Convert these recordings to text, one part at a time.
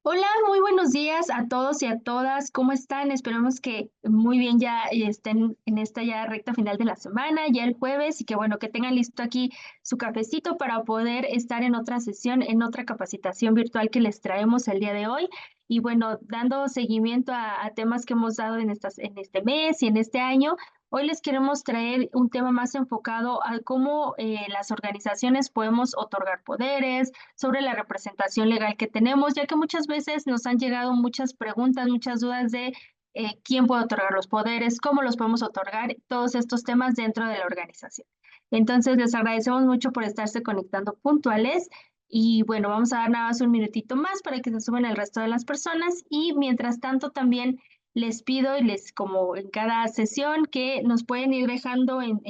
Hola, muy buenos días a todos y a todas. ¿Cómo están? Esperamos que muy bien ya estén en esta ya recta final de la semana, ya el jueves, y que bueno, que tengan listo aquí su cafecito para poder estar en otra sesión, en otra capacitación virtual que les traemos el día de hoy. Y bueno, dando seguimiento a temas que hemos dado en este mes y en este año. Hoy les queremos traer un tema más enfocado a cómo las organizaciones podemos otorgar poderes, sobre la representación legal que tenemos, ya que muchas veces nos han llegado muchas preguntas, muchas dudas de quién puede otorgar los poderes, cómo los podemos otorgar, todos estos temas dentro de la organización. Entonces, les agradecemos mucho por estarse conectando puntuales. Y bueno, vamos a dar nada más un minutito más para que se sumen el resto de las personas. Y mientras tanto, también les pido y les, como en cada sesión, que nos pueden ir dejando en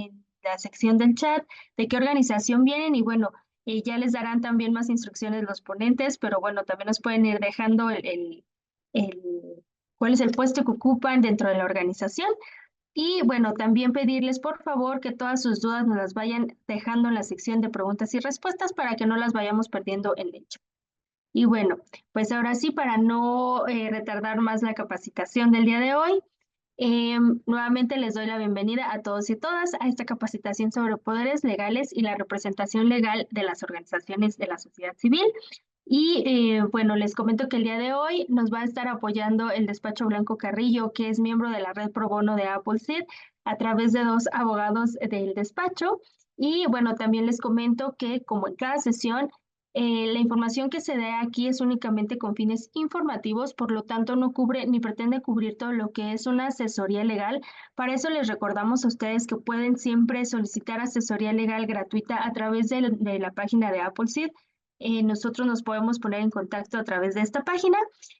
la sección del chat de qué organización vienen y bueno, ya les darán también más instrucciones los ponentes, pero bueno, también nos pueden ir dejando cuál es el puesto que ocupan dentro de la organización. Y bueno, también pedirles por favor que todas sus dudas nos las vayan dejando en la sección de preguntas y respuestas para que no las vayamos perdiendo en el chat. Y bueno, pues ahora sí, para no retardar más la capacitación del día de hoy, nuevamente les doy la bienvenida a todos y todas a esta capacitación sobre poderes legales y la representación legal de las organizaciones de la sociedad civil. Y bueno, les comento que el día de hoy nos va a estar apoyando el despacho Blanco Carrillo, que es miembro de la red pro bono de Appleseed, a través de dos abogados del despacho. Y bueno, también les comento que como en cada sesión, la información que se da aquí es únicamente con fines informativos, por lo tanto no cubre ni pretende cubrir todo lo que es una asesoría legal. Para eso les recordamos a ustedes que pueden siempre solicitar asesoría legal gratuita a través de la página de Appleseed. Nosotros nos podemos poner en contacto a través de esta página.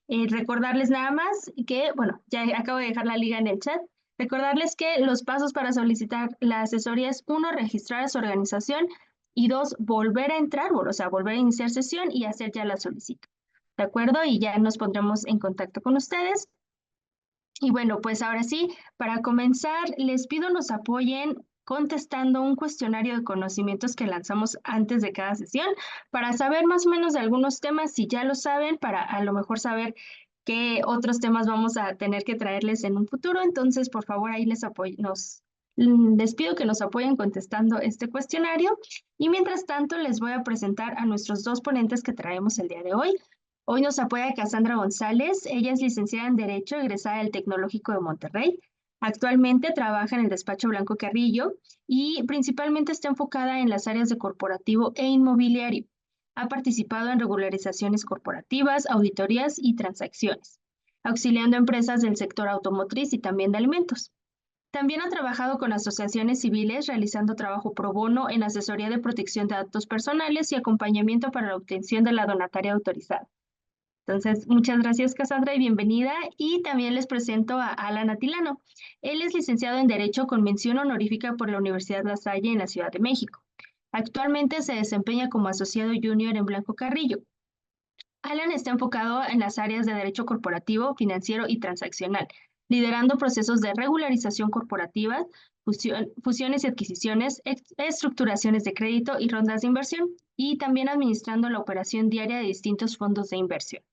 Recordarles nada más que, bueno, ya acabo de dejar la liga en el chat. Recordarles que los pasos para solicitar la asesoría es uno, registrar a su organización y dos, volver a entrar, o sea, volver a iniciar sesión y hacer ya la solicitud. ¿De acuerdo? Y ya nos pondremos en contacto con ustedes. Y bueno, pues ahora sí, para comenzar, les pido nos apoyen contestando un cuestionario de conocimientos que lanzamos antes de cada sesión para saber más o menos de algunos temas, si ya lo saben, para a lo mejor saber qué otros temas vamos a tener que traerles en un futuro. Entonces, por favor, ahí les pido que nos apoyen contestando este cuestionario. Y mientras tanto, les voy a presentar a nuestros dos ponentes que traemos el día de hoy. Hoy nos apoya Cassandra González. Ella es licenciada en Derecho, egresada del Tecnológico de Monterrey. Actualmente trabaja en el despacho Blanco Carrillo y principalmente está enfocada en las áreas de corporativo e inmobiliario. Ha participado en regularizaciones corporativas, auditorías y transacciones, auxiliando a empresas del sector automotriz y también de alimentos. También ha trabajado con asociaciones civiles realizando trabajo pro bono en asesoría de protección de datos personales y acompañamiento para la obtención de la donataria autorizada. Entonces, muchas gracias, Cassandra, y bienvenida. Y también les presento a Alan Atilano. Él es licenciado en Derecho con mención honorífica por la Universidad La Salle en la Ciudad de México. Actualmente se desempeña como asociado junior en Blanco Carrillo. Alan está enfocado en las áreas de derecho corporativo, financiero y transaccional, liderando procesos de regularización corporativa, fusiones y adquisiciones, estructuraciones de crédito y rondas de inversión, y también administrando la operación diaria de distintos fondos de inversión.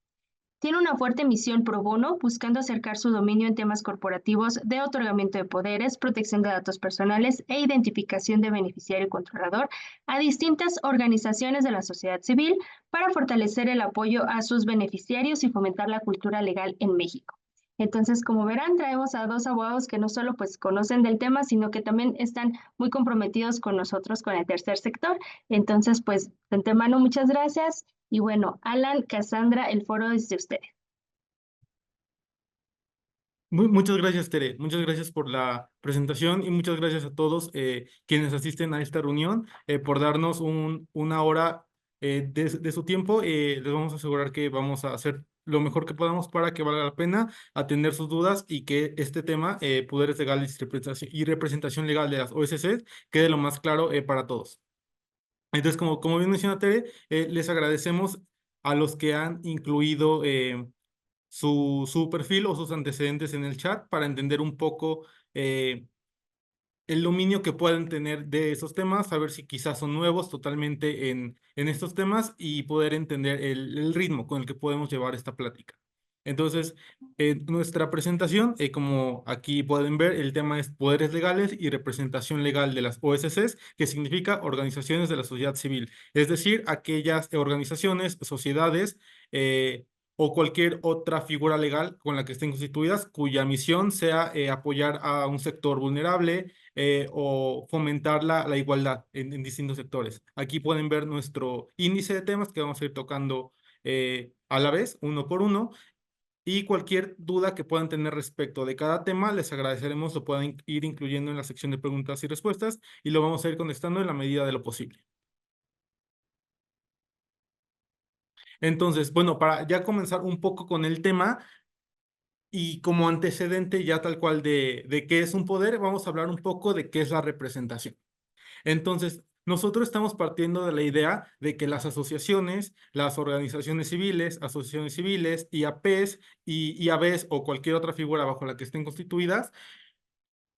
Tiene una fuerte misión pro bono, buscando acercar su dominio en temas corporativos de otorgamiento de poderes, protección de datos personales e identificación de beneficiario y controlador a distintas organizaciones de la sociedad civil para fortalecer el apoyo a sus beneficiarios y fomentar la cultura legal en México. Entonces, como verán, traemos a dos abogados que no solo pues conocen del tema, sino que también están muy comprometidos con nosotros, con el tercer sector. Entonces, pues, de antemano, muchas gracias. Y bueno, Alan, Cassandra, el foro es de ustedes. Muchas gracias, Tere. Muchas gracias por la presentación y muchas gracias a todos quienes asisten a esta reunión por darnos una hora de su tiempo. Les vamos a asegurar que vamos a hacer lo mejor que podamos para que valga la pena atender sus dudas y que este tema, poderes legales y representación legal de las OSC, quede lo más claro para todos. Entonces, como bien menciona Tere, les agradecemos a los que han incluido su perfil o sus antecedentes en el chat para entender un poco el dominio que pueden tener de esos temas, saber si quizás son nuevos totalmente en estos temas y poder entender el ritmo con el que podemos llevar esta plática. Entonces, nuestra presentación, como aquí pueden ver, el tema es poderes legales y representación legal de las OSCs, que significa organizaciones de la sociedad civil, es decir, aquellas organizaciones, sociedades, o cualquier otra figura legal con la que estén constituidas, cuya misión sea apoyar a un sector vulnerable, o fomentar la igualdad en distintos sectores. Aquí pueden ver nuestro índice de temas que vamos a ir tocando a la vez, uno por uno, y cualquier duda que puedan tener respecto de cada tema, les agradeceremos, lo puedan ir incluyendo en la sección de preguntas y respuestas y lo vamos a ir contestando en la medida de lo posible. Entonces, bueno, para ya comenzar un poco con el tema, y como antecedente ya tal cual de qué es un poder, vamos a hablar un poco de qué es la representación. Entonces, nosotros estamos partiendo de la idea de que las asociaciones, las organizaciones civiles, asociaciones civiles, IAPs y IABs o cualquier otra figura bajo la que estén constituidas,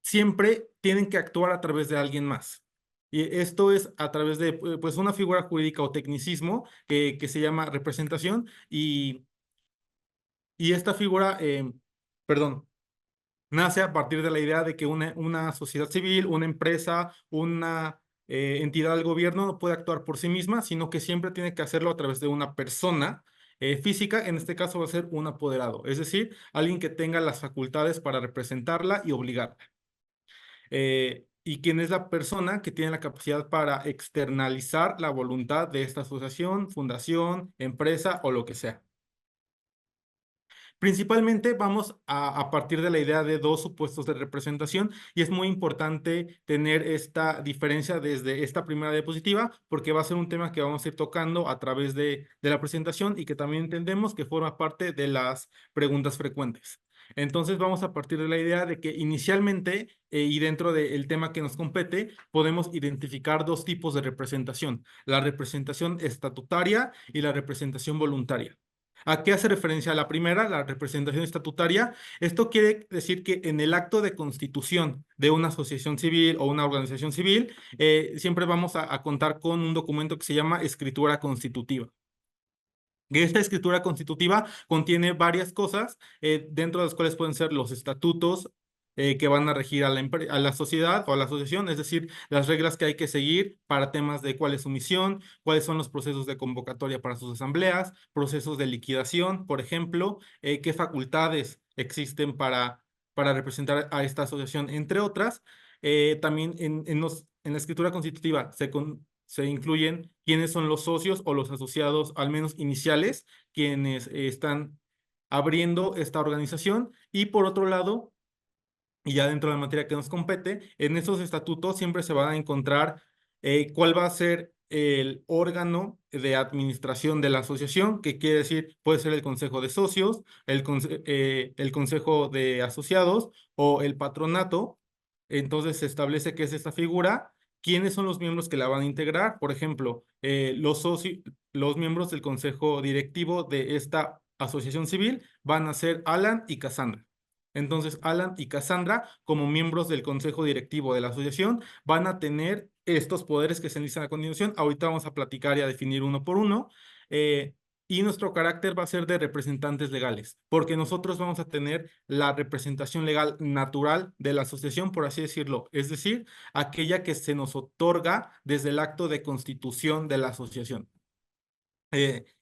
siempre tienen que actuar a través de alguien más. Y esto es a través de pues, una figura jurídica o tecnicismo que se llama representación y esta figura, perdón, nace a partir de la idea de que una sociedad civil, una empresa, una entidad del gobierno no puede actuar por sí misma, sino que siempre tiene que hacerlo a través de una persona física, en este caso va a ser un apoderado, es decir, alguien que tenga las facultades para representarla y obligarla. Y quién es la persona que tiene la capacidad para externalizar la voluntad de esta asociación, fundación, empresa o lo que sea. Principalmente vamos a partir de la idea de dos supuestos de representación y es muy importante tener esta diferencia desde esta primera diapositiva porque va a ser un tema que vamos a ir tocando a través de la presentación y que también entendemos que forma parte de las preguntas frecuentes. Entonces vamos a partir de la idea de que inicialmente y dentro del tema que nos compete podemos identificar dos tipos de representación, la representación estatutaria y la representación voluntaria. ¿A qué hace referencia la primera, la representación estatutaria? Esto quiere decir que en el acto de constitución de una asociación civil o una organización civil, siempre vamos a contar con un documento que se llama escritura constitutiva. Esta escritura constitutiva contiene varias cosas, dentro de las cuales pueden ser los estatutos que van a regir a a la sociedad o a la asociación, es decir, las reglas que hay que seguir para temas de cuál es su misión, cuáles son los procesos de convocatoria para sus asambleas, procesos de liquidación, por ejemplo, qué facultades existen para representar a esta asociación, entre otras. También en la escritura constitutiva se incluyen quiénes son los socios o los asociados, al menos iniciales, quienes están abriendo esta organización. Y por otro lado, y ya dentro de la materia que nos compete, en esos estatutos siempre se va a encontrar cuál va a ser el órgano de administración de la asociación, que quiere decir, puede ser el consejo de socios, el consejo de asociados o el patronato. Entonces se establece qué es esta figura, quiénes son los miembros que la van a integrar. Por ejemplo, los miembros del consejo directivo de esta asociación civil van a ser Alan y Cassandra. Entonces, Alan y Cassandra, como miembros del consejo directivo de la asociación, van a tener estos poderes que se enlistan a continuación. Ahorita vamos a platicar y a definir uno por uno. Y nuestro carácter va a ser de representantes legales, porque nosotros vamos a tener la representación legal natural de la asociación, por así decirlo, es decir, aquella que se nos otorga desde el acto de constitución de la asociación.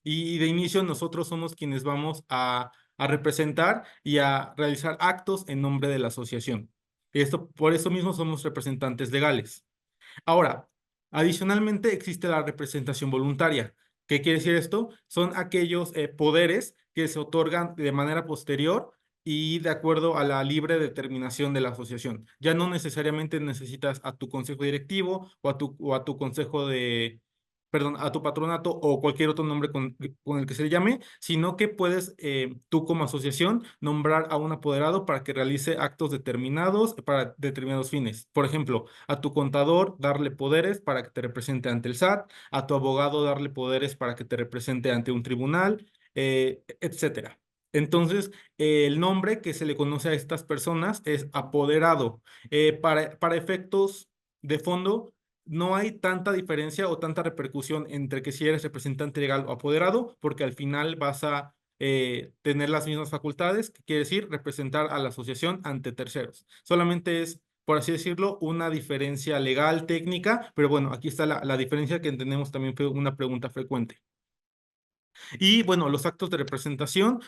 Y de inicio nosotros somos quienes vamos a representar y a realizar actos en nombre de la asociación. Esto, por eso mismo somos representantes legales. Ahora, adicionalmente existe la representación voluntaria. ¿Qué quiere decir esto? Son aquellos poderes que se otorgan de manera posterior y de acuerdo a la libre determinación de la asociación. Ya no necesariamente necesitas a tu consejo directivo o a tu consejo de, perdón, a tu patronato o cualquier otro nombre con el que se le llame, sino que puedes tú como asociación nombrar a un apoderado para que realice actos determinados para determinados fines. Por ejemplo, a tu contador darle poderes para que te represente ante el SAT, a tu abogado darle poderes para que te represente ante un tribunal, etcétera. Entonces, el nombre que se le conoce a estas personas es apoderado. Para efectos de fondo, no hay tanta diferencia o tanta repercusión entre que si eres representante legal o apoderado, porque al final vas a tener las mismas facultades, que quiere decir representar a la asociación ante terceros. Solamente es, por así decirlo, una diferencia legal, técnica, pero bueno, aquí está la diferencia que entendemos también fue una pregunta frecuente. Y bueno, los actos de representación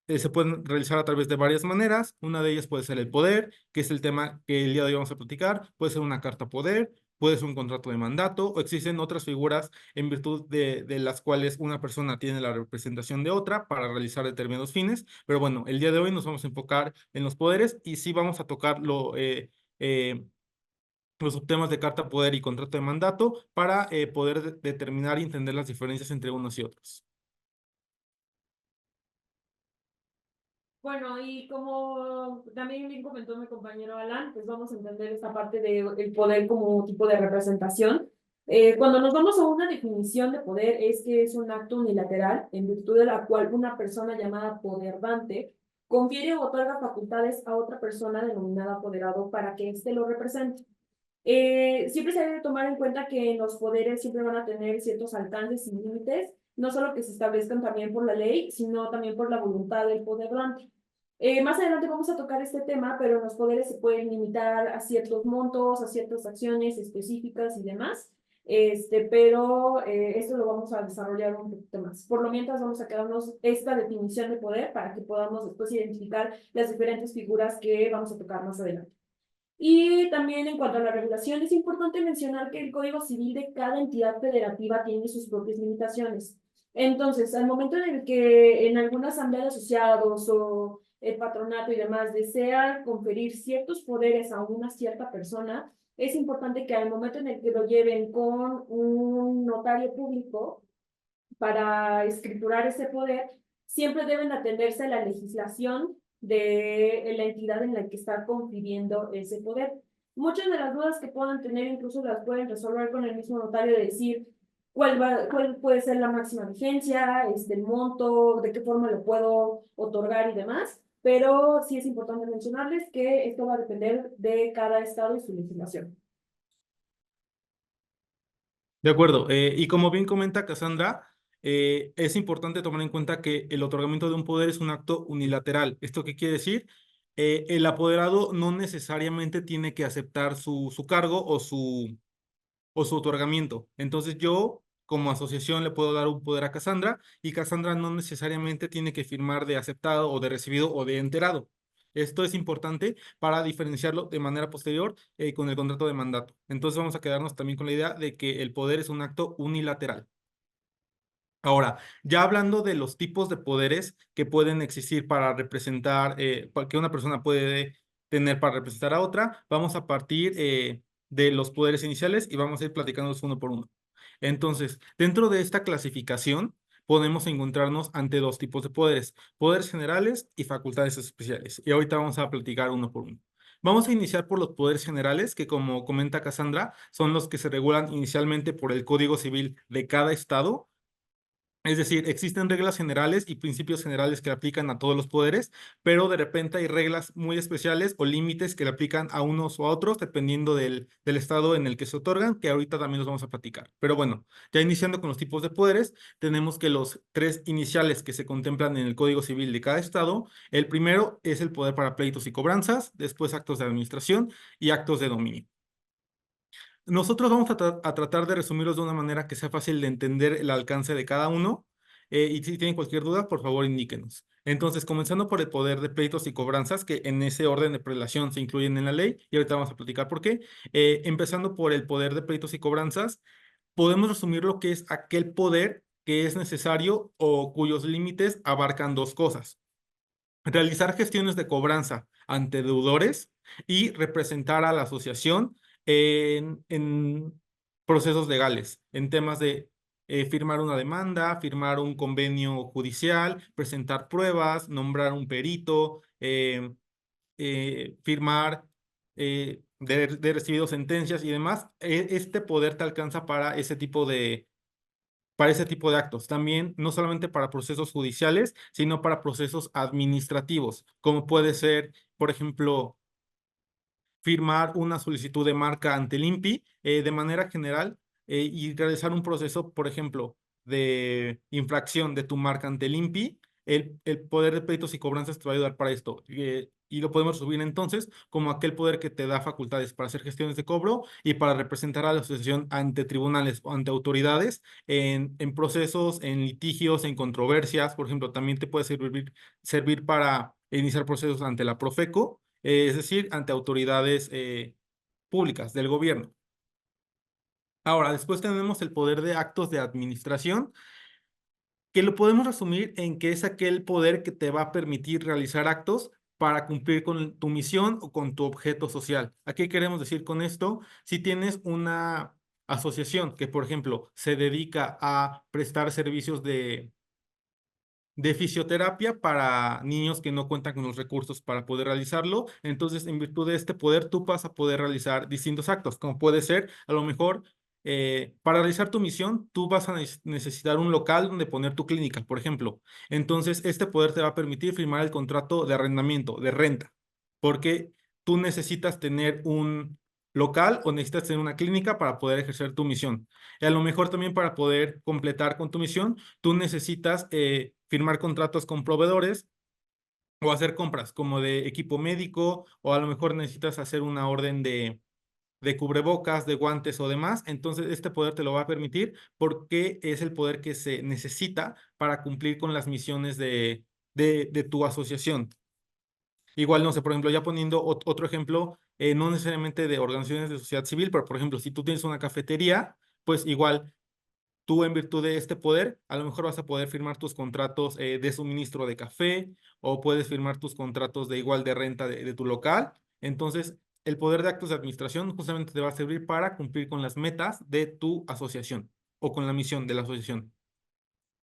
se pueden realizar a través de varias maneras. Una de ellas puede ser el poder, que es el tema que el día de hoy vamos a platicar. Puede ser una carta poder, puede ser un contrato de mandato, o existen otras figuras en virtud de las cuales una persona tiene la representación de otra para realizar determinados fines. Pero bueno, el día de hoy nos vamos a enfocar en los poderes y sí vamos a tocar eh, los subtemas de carta poder y contrato de mandato para poder determinar y entender las diferencias entre unos y otros. Bueno, y como también bien comentó mi compañero Alan, pues vamos a entender esta parte del poder como tipo de representación. Cuando nos vamos a una definición de poder, es que es un acto unilateral en virtud de la cual una persona llamada poderdante confiere o otorga facultades a otra persona denominada apoderado para que éste lo represente. Siempre se debe tomar en cuenta que los poderes siempre van a tener ciertos alcances y límites, no solo que se establezcan también por la ley, sino también por la voluntad del poderante. Más adelante vamos a tocar este tema, pero los poderes se pueden limitar a ciertos montos, a ciertas acciones específicas y demás. Pero esto lo vamos a desarrollar un poquito más. Por lo mientras vamos a quedarnos esta definición de poder para que podamos después identificar las diferentes figuras que vamos a tocar más adelante. Y también en cuanto a la regulación, es importante mencionar que el Código Civil de cada entidad federativa tiene sus propias limitaciones. Entonces, al momento en el que en alguna asamblea de asociados o el patronato y demás desean conferir ciertos poderes a una cierta persona, es importante que al momento en el que lo lleven con un notario público para escriturar ese poder, siempre deben atenderse a la legislación de la entidad en la que está confiriendo ese poder. Muchas de las dudas que puedan tener incluso las pueden resolver con el mismo notario de decir cuál puede ser la máxima vigencia, el monto, de qué forma lo puedo otorgar y demás. Pero sí es importante mencionarles que esto va a depender de cada estado y su legislación. De acuerdo. Y como bien comenta Cassandra, es importante tomar en cuenta que el otorgamiento de un poder es un acto unilateral. ¿Esto qué quiere decir? El apoderado no necesariamente tiene que aceptar su cargo o su otorgamiento. Entonces yo, como asociación, le puedo dar un poder a Cassandra y Cassandra no necesariamente tiene que firmar de aceptado o de recibido o de enterado. Esto es importante para diferenciarlo de manera posterior con el contrato de mandato. Entonces vamos a quedarnos también con la idea de que el poder es un acto unilateral. Ahora, ya hablando de los tipos de poderes que pueden existir para representar, que una persona puede tener para representar a otra, vamos a partir de los poderes iniciales y vamos a ir platicándolos uno por uno. Entonces, dentro de esta clasificación, podemos encontrarnos ante dos tipos de poderes, poderes generales y facultades especiales. Y ahorita vamos a platicar uno por uno. Vamos a iniciar por los poderes generales, que como comenta Cassandra, son los que se regulan inicialmente por el Código Civil de cada estado. Es decir, existen reglas generales y principios generales que aplican a todos los poderes, pero de repente hay reglas muy especiales o límites que le aplican a unos o a otros dependiendo del estado en el que se otorgan, que ahorita también los vamos a platicar. Pero bueno, ya iniciando con los tipos de poderes, tenemos que los tres iniciales que se contemplan en el Código Civil de cada estado, el primero es el poder para pleitos y cobranzas, después actos de administración y actos de dominio. Nosotros vamos a tratar de resumirlos de una manera que sea fácil de entender el alcance de cada uno. Y si tienen cualquier duda, por favor, indíquenos. Entonces, comenzando por el poder de pleitos y cobranzas, que en ese orden de prelación se incluyen en la ley, y ahorita vamos a platicar por qué. Empezando por el poder de pleitos y cobranzas, podemos resumir lo que es aquel poder que es necesario o cuyos límites abarcan dos cosas: realizar gestiones de cobranza ante deudores y representar a la asociación en procesos legales, en temas de firmar una demanda, firmar un convenio judicial, presentar pruebas, nombrar un perito, firmar de recibido sentencias y demás. Este poder te alcanza para ese tipo para ese tipo de actos. También no solamente para procesos judiciales, sino para procesos administrativos, como puede ser, por ejemplo, firmar una solicitud de marca ante el INPI de manera general y realizar un proceso, por ejemplo, de infracción de tu marca ante el INPI. El poder de pleitos y cobranzas te va a ayudar para esto. Y lo podemos subir entonces como aquel poder que te da facultades para hacer gestiones de cobro y para representar a la asociación ante tribunales o ante autoridades en procesos, en litigios, en controversias. Por ejemplo, también te puede servir para iniciar procesos ante la Profeco, es decir, ante autoridades públicas del gobierno. Ahora, después tenemos el poder de actos de administración, que lo podemos resumir en que es aquel poder que te va a permitir realizar actos para cumplir con tu misión o con tu objeto social. ¿A qué queremos decir con esto? Si tienes una asociación que, por ejemplo, se dedica a prestar servicios de fisioterapia para niños que no cuentan con los recursos para poder realizarlo. Entonces, en virtud de este poder, tú vas a poder realizar distintos actos, como puede ser, a lo mejor, para realizar tu misión, tú vas a necesitar un local donde poner tu clínica, por ejemplo. Entonces, este poder te va a permitir firmar el contrato de arrendamiento, de renta, porque tú necesitas tener un local o necesitas tener una clínica para poder ejercer tu misión. Y a lo mejor también para poder completar con tu misión, tú necesitas firmar contratos con proveedores o hacer compras como de equipo médico, o a lo mejor necesitas hacer una orden de cubrebocas, de guantes o demás. Entonces, este poder te lo va a permitir porque es el poder que se necesita para cumplir con las misiones de tu asociación. Igual, no sé, por ejemplo, ya poniendo otro ejemplo, no necesariamente de organizaciones de sociedad civil, pero por ejemplo, si tú tienes una cafetería, pues igual tú en virtud de este poder, a lo mejor vas a poder firmar tus contratos de suministro de café o puedes firmar tus contratos de igual de renta de tu local. Entonces, el poder de actos de administración justamente te va a servir para cumplir con las metas de tu asociación o con la misión de la asociación.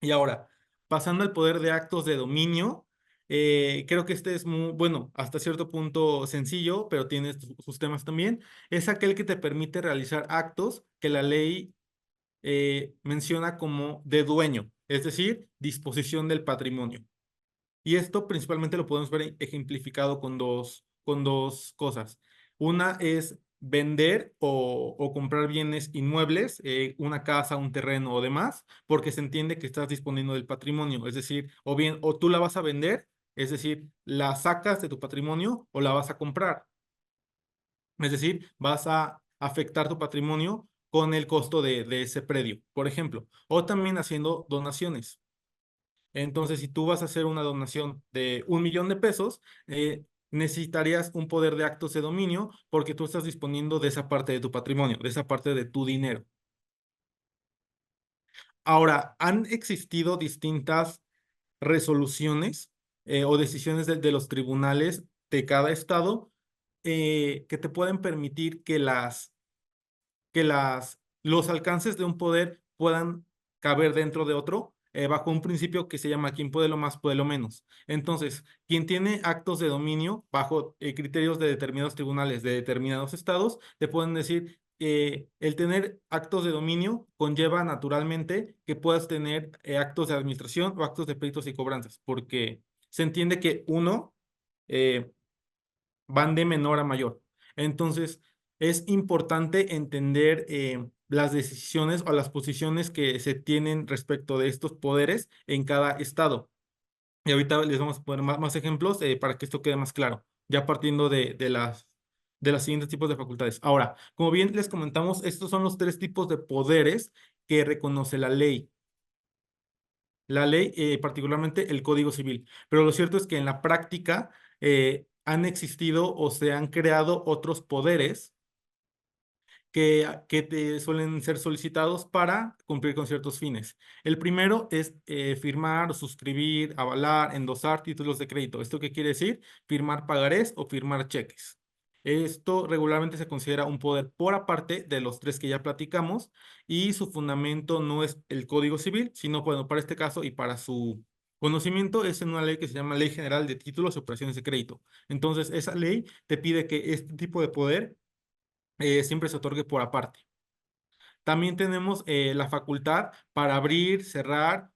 Y ahora, pasando al poder de actos de dominio, creo que este es muy, bueno, hasta cierto punto sencillo, pero tiene sus temas también. Es aquel que te permite realizar actos que la ley menciona como de dueño, es decir, disposición del patrimonio. Y esto principalmente lo podemos ver ejemplificado con dos cosas. Una es vender o comprar bienes inmuebles, una casa, un terreno o demás, porque se entiende que estás disponiendo del patrimonio, es decir, o bien, o tú la vas a vender, es decir, la sacas de tu patrimonio o la vas a comprar. Es decir, vas a afectar tu patrimonio con el costo de ese predio, por ejemplo, o también haciendo donaciones. Entonces, si tú vas a hacer una donación de 1 millón de pesos, necesitarías un poder de actos de dominio porque tú estás disponiendo de esa parte de tu patrimonio, de esa parte de tu dinero. Ahora, han existido distintas resoluciones o decisiones de los tribunales de cada estado que te pueden permitir que los alcances de un poder puedan caber dentro de otro, bajo un principio que se llama quien puede lo más, puede lo menos. Entonces, quien tiene actos de dominio bajo criterios de determinados tribunales de determinados estados, te pueden decir el tener actos de dominio conlleva naturalmente que puedas tener actos de administración o actos de pleitos y cobranzas, porque se entiende que uno eh, van de menor a mayor. Entonces, es importante entender las decisiones o las posiciones que se tienen respecto de estos poderes en cada estado. Y ahorita les vamos a poner más ejemplos para que esto quede más claro, ya partiendo de las siguientes tipos de facultades. Ahora, como bien les comentamos, estos son los 3 tipos de poderes que reconoce la ley. La ley, particularmente el Código Civil. Pero lo cierto es que en la práctica han existido o se han creado otros poderes que te suelen ser solicitados para cumplir con ciertos fines. El primero es firmar, suscribir, avalar, endosar títulos de crédito. ¿Esto qué quiere decir? Firmar pagarés o firmar cheques. Esto regularmente se considera un poder por aparte de los 3 que ya platicamos y su fundamento no es el Código Civil, sino, bueno, para este caso y para su conocimiento es en una ley que se llama Ley General de Títulos y Operaciones de Crédito. Entonces, esa ley te pide que este tipo de poder siempre se otorgue por aparte. También tenemos la facultad para abrir, cerrar,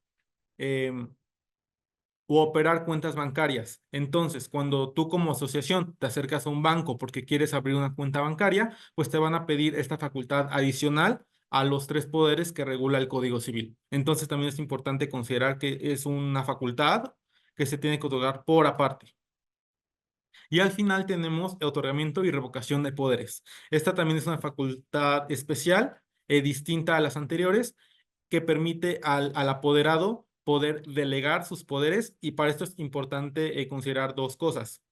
u operar cuentas bancarias. Entonces, cuando tú como asociación te acercas a un banco porque quieres abrir una cuenta bancaria, pues te van a pedir esta facultad adicional a los 3 poderes que regula el Código Civil. Entonces, también es importante considerar que es una facultad que se tiene que otorgar por aparte. Y al final tenemos otorgamiento y revocación de poderes. Esta también es una facultad especial, distinta a las anteriores, que permite al apoderado poder delegar sus poderes, y para esto es importante considerar 2 cosas.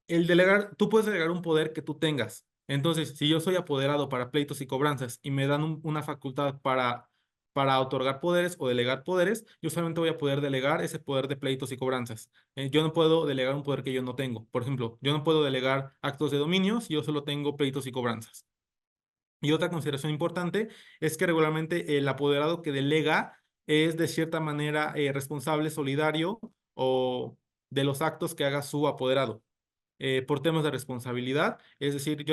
El delegar, tú puedes delegar un poder que tú tengas. Entonces, si yo soy apoderado para pleitos y cobranzas y me dan una facultad para otorgar poderes o delegar poderes, yo solamente voy a poder delegar ese poder de pleitos y cobranzas. Yo no puedo delegar un poder que yo no tengo. Por ejemplo, yo no puedo delegar actos de dominio si yo solo tengo pleitos y cobranzas. Y otra consideración importante es que regularmente el apoderado que delega es de cierta manera responsable, solidario o de los actos que haga su apoderado por temas de responsabilidad. Es decir,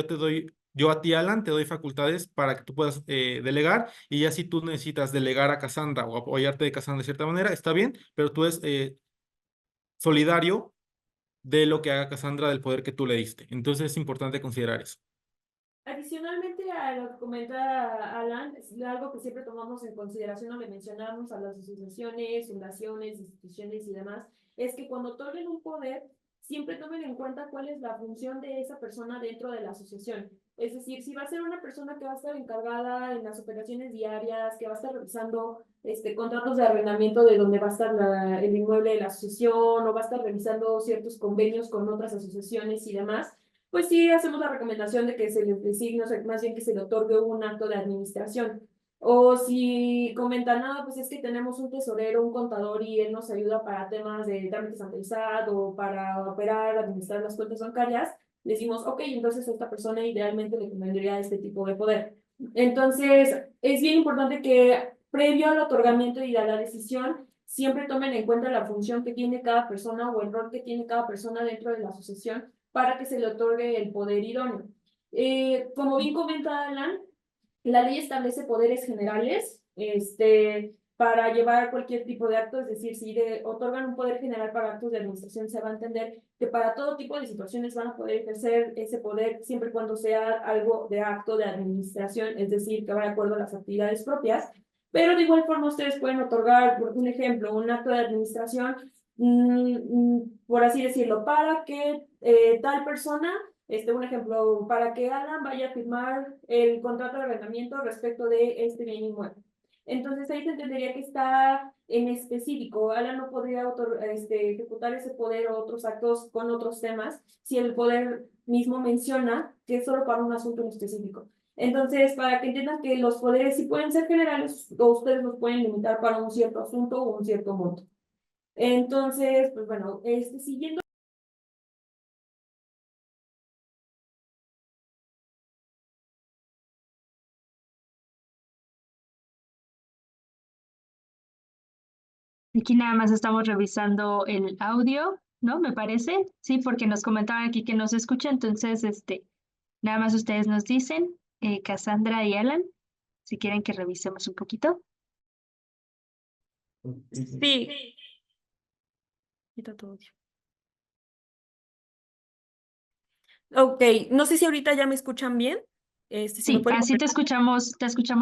yo a ti, Alan, te doy facultades para que tú puedas delegar, y ya si tú necesitas delegar a Cassandra o apoyarte de Cassandra de cierta manera, está bien, pero tú eres solidario de lo que haga Cassandra del poder que tú le diste. Entonces es importante considerar eso. Adicionalmente a lo que comenta Alan, es algo que siempre tomamos en consideración o le mencionamos a las asociaciones, fundaciones, instituciones y demás, es que cuando otorguen un poder, siempre tomen en cuenta cuál es la función de esa persona dentro de la asociación. Es decir, si va a ser una persona que va a estar encargada en las operaciones diarias, que va a estar revisando contratos de arrendamiento de donde va a estar el inmueble de la asociación, o va a estar revisando ciertos convenios con otras asociaciones y demás, pues sí hacemos la recomendación de que se le designe, o sea, más bien que se le otorgue un acto de administración. O si comentan, no, pues es que tenemos un tesorero, un contador y él nos ayuda para temas de trámites ante el SAT o para operar, administrar las cuentas bancarias, le decimos, ok, entonces a esta persona idealmente le convendría este tipo de poder. Entonces, es bien importante que previo al otorgamiento y a la decisión, siempre tomen en cuenta la función que tiene cada persona o el rol que tiene cada persona dentro de la asociación para que se le otorgue el poder idóneo. Como bien comenta Alan, la ley establece poderes generales para llevar cualquier tipo de acto, es decir, si otorgan un poder general para actos de administración, se va a entender que para todo tipo de situaciones van a poder ejercer ese poder siempre y cuando sea algo de acto de administración, es decir, que va de acuerdo a las actividades propias. Pero de igual forma ustedes pueden otorgar, por un ejemplo, un acto de administración, por así decirlo, para que tal persona, un ejemplo, para que Alan vaya a firmar el contrato de arrendamiento respecto de este bien inmueble. Entonces ahí se entendería que está en específico. Alan no podría ejecutar ese poder o otros actos con otros temas si el poder mismo menciona que es solo para un asunto en específico. Entonces, para que entiendan que los poderes sí pueden ser generales o ustedes los pueden limitar para un cierto asunto o un cierto monto. Entonces, pues bueno, siguiendo. Aquí nada más estamos revisando el audio, ¿no? Me parece. Sí, porque nos comentaban aquí que no se escucha, entonces, nada más ustedes nos dicen, Cassandra y Alan, si quieren que revisemos un poquito. Sí. Quita todo. Ok, no sé si ahorita ya me escuchan bien. Si me Sí, pueden así te escuchamos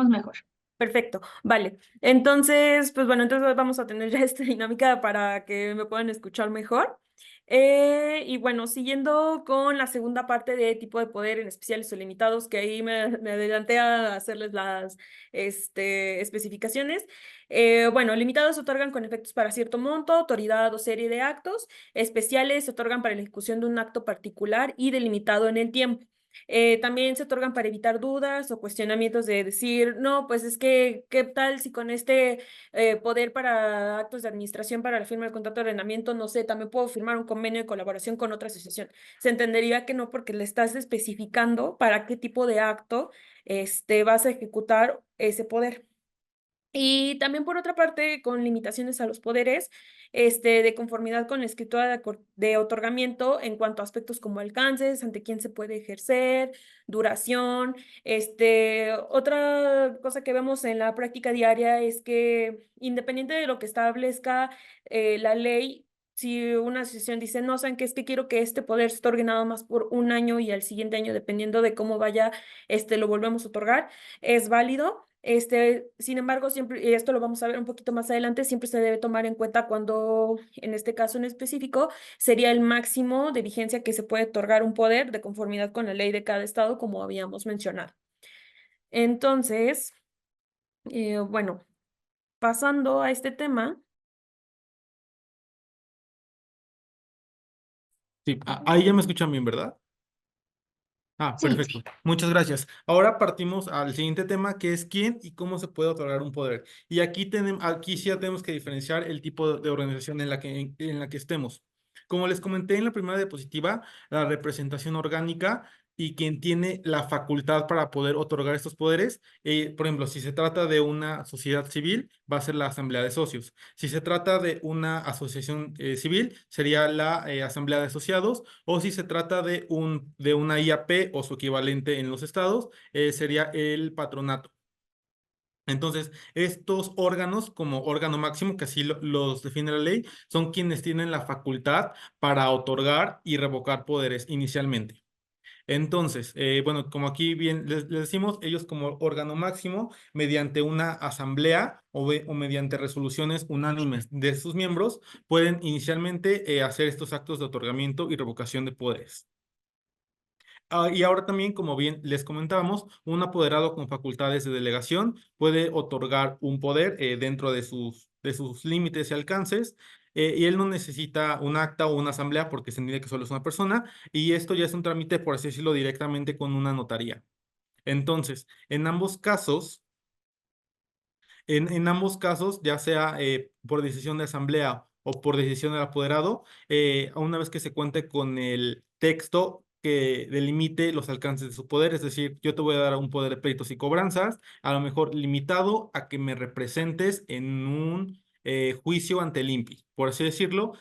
mejor. Perfecto, vale. Entonces, pues bueno, entonces vamos a tener ya esta dinámica para que me puedan escuchar mejor. Y bueno, siguiendo con la segunda parte de tipo de poder en especiales o limitados, que ahí me adelanté a hacerles las especificaciones. Bueno, limitados se otorgan con efectos para cierto monto, autoridad o serie de actos. Especiales se otorgan para la ejecución de un acto particular y delimitado en el tiempo. También se otorgan para evitar dudas o cuestionamientos de decir, no, pues es que, ¿qué tal si con este poder para actos de administración para la firma del contrato de arrendamiento, no sé, también puedo firmar un convenio de colaboración con otra asociación? Se entendería que no, porque le estás especificando para qué tipo de acto vas a ejecutar ese poder. Y también por otra parte, con limitaciones a los poderes, de conformidad con la escritura de otorgamiento en cuanto a aspectos como alcances, ante quién se puede ejercer, duración. Otra cosa que vemos en la práctica diaria es que independiente de lo que establezca la ley, si una asociación dice, no, saben que es que quiero que este poder se otorgue nada más por un año y al siguiente año, dependiendo de cómo vaya, lo volvemos a otorgar, es válido. Sin embargo, siempre, y esto lo vamos a ver un poquito más adelante, siempre se debe tomar en cuenta cuando, en este caso en específico, sería el máximo de vigencia que se puede otorgar un poder de conformidad con la ley de cada estado, como habíamos mencionado. Entonces, bueno, pasando a este tema. Sí, ahí ya me escuchan bien, ¿verdad? Sí, Perfecto. Muchas gracias. Ahora partimos al siguiente tema, que es quién y cómo se puede otorgar un poder. Y aquí sí ya tenemos que diferenciar el tipo de organización en la que estemos. Como les comenté en la primera diapositiva, la representación orgánica y quien tiene la facultad para poder otorgar estos poderes, por ejemplo, si se trata de una sociedad civil, va a ser la asamblea de socios. Si se trata de una asociación civil, sería la asamblea de asociados, o si se trata de una IAP o su equivalente en los estados, sería el patronato. Entonces, estos órganos, como órgano máximo, que así los define la ley, son quienes tienen la facultad para otorgar y revocar poderes inicialmente. Entonces, bueno, como aquí bien les decimos, ellos como órgano máximo, mediante una asamblea o mediante resoluciones unánimes de sus miembros, pueden inicialmente hacer estos actos de otorgamiento y revocación de poderes. Y ahora también, como bien les comentábamos, un apoderado con facultades de delegación puede otorgar un poder dentro de sus límites y alcances, y él no necesita un acta o una asamblea porque se entiende que solo es una persona, y esto ya es un trámite, por así decirlo, directamente con una notaría. Entonces, en ambos casos, ya sea por decisión de asamblea o por decisión del apoderado, una vez que se cuente con el texto que delimite los alcances de su poder, es decir, yo te voy a dar un poder de pleitos y cobranzas, a lo mejor limitado a que me representes en un juicio ante el INPI, por así decirlo,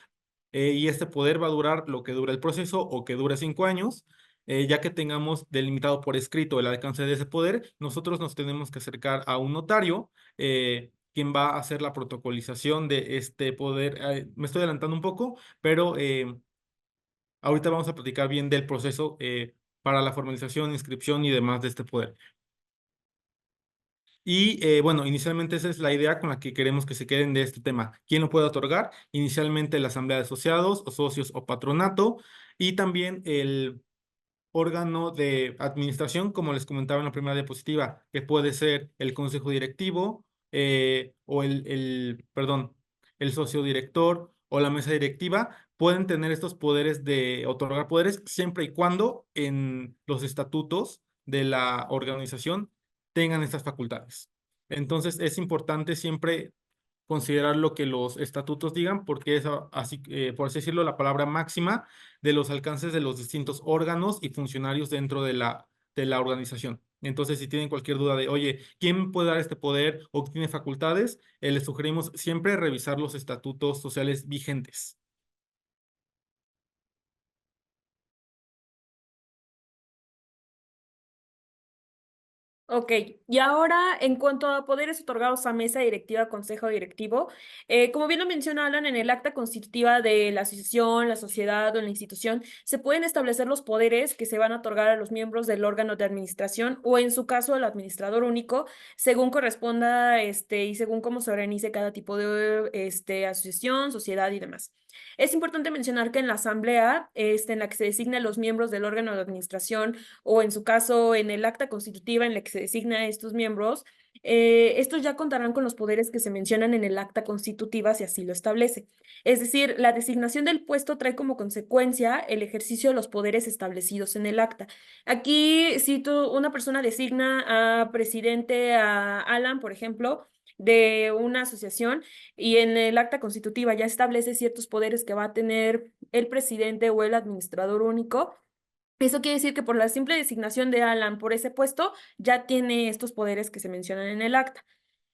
y este poder va a durar lo que dura el proceso o que dure 5 años. Ya que tengamos delimitado por escrito el alcance de ese poder, nosotros nos tenemos que acercar a un notario, quien va a hacer la protocolización de este poder. Me estoy adelantando un poco, pero ahorita vamos a platicar bien del proceso para la formalización, inscripción y demás de este poder. Y bueno, inicialmente esa es la idea con la que queremos que se queden de este tema. ¿Quién lo puede otorgar? Inicialmente la asamblea de asociados o socios o patronato, y también el órgano de administración, como les comentaba en la primera diapositiva, que puede ser el consejo directivo o perdón, el socio director o la mesa directiva, pueden tener estos poderes de otorgar poderes siempre y cuando en los estatutos de la organización tengan estas facultades. Entonces, es importante siempre considerar lo que los estatutos digan, porque es así, por así decirlo, la palabra máxima de los alcances de los distintos órganos y funcionarios dentro de la organización. Entonces, si tienen cualquier duda de, oye, ¿quién puede dar este poder o tiene facultades? Les sugerimos siempre revisar los estatutos sociales vigentes. Ok, y ahora en cuanto a poderes otorgados a mesa directiva, consejo directivo, como bien lo menciona Alan, en el acta constitutiva de la asociación, la sociedad o la institución, se pueden establecer los poderes que se van a otorgar a los miembros del órgano de administración o en su caso el administrador único, según corresponda y según cómo se organice cada tipo de asociación, sociedad y demás. Es importante mencionar que en la asamblea, en la que se designan los miembros del órgano de administración, o en su caso en el acta constitutiva en la que se designa a estos miembros, estos ya contarán con los poderes que se mencionan en el acta constitutiva si así lo establece. Es decir, la designación del puesto trae como consecuencia el ejercicio de los poderes establecidos en el acta. Aquí, si una persona designa a presidente a Alan, por ejemplo, de una asociación y en el acta constitutiva ya establece ciertos poderes que va a tener el presidente o el administrador único, eso quiere decir que por la simple designación de Alan por ese puesto, ya tiene estos poderes que se mencionan en el acta.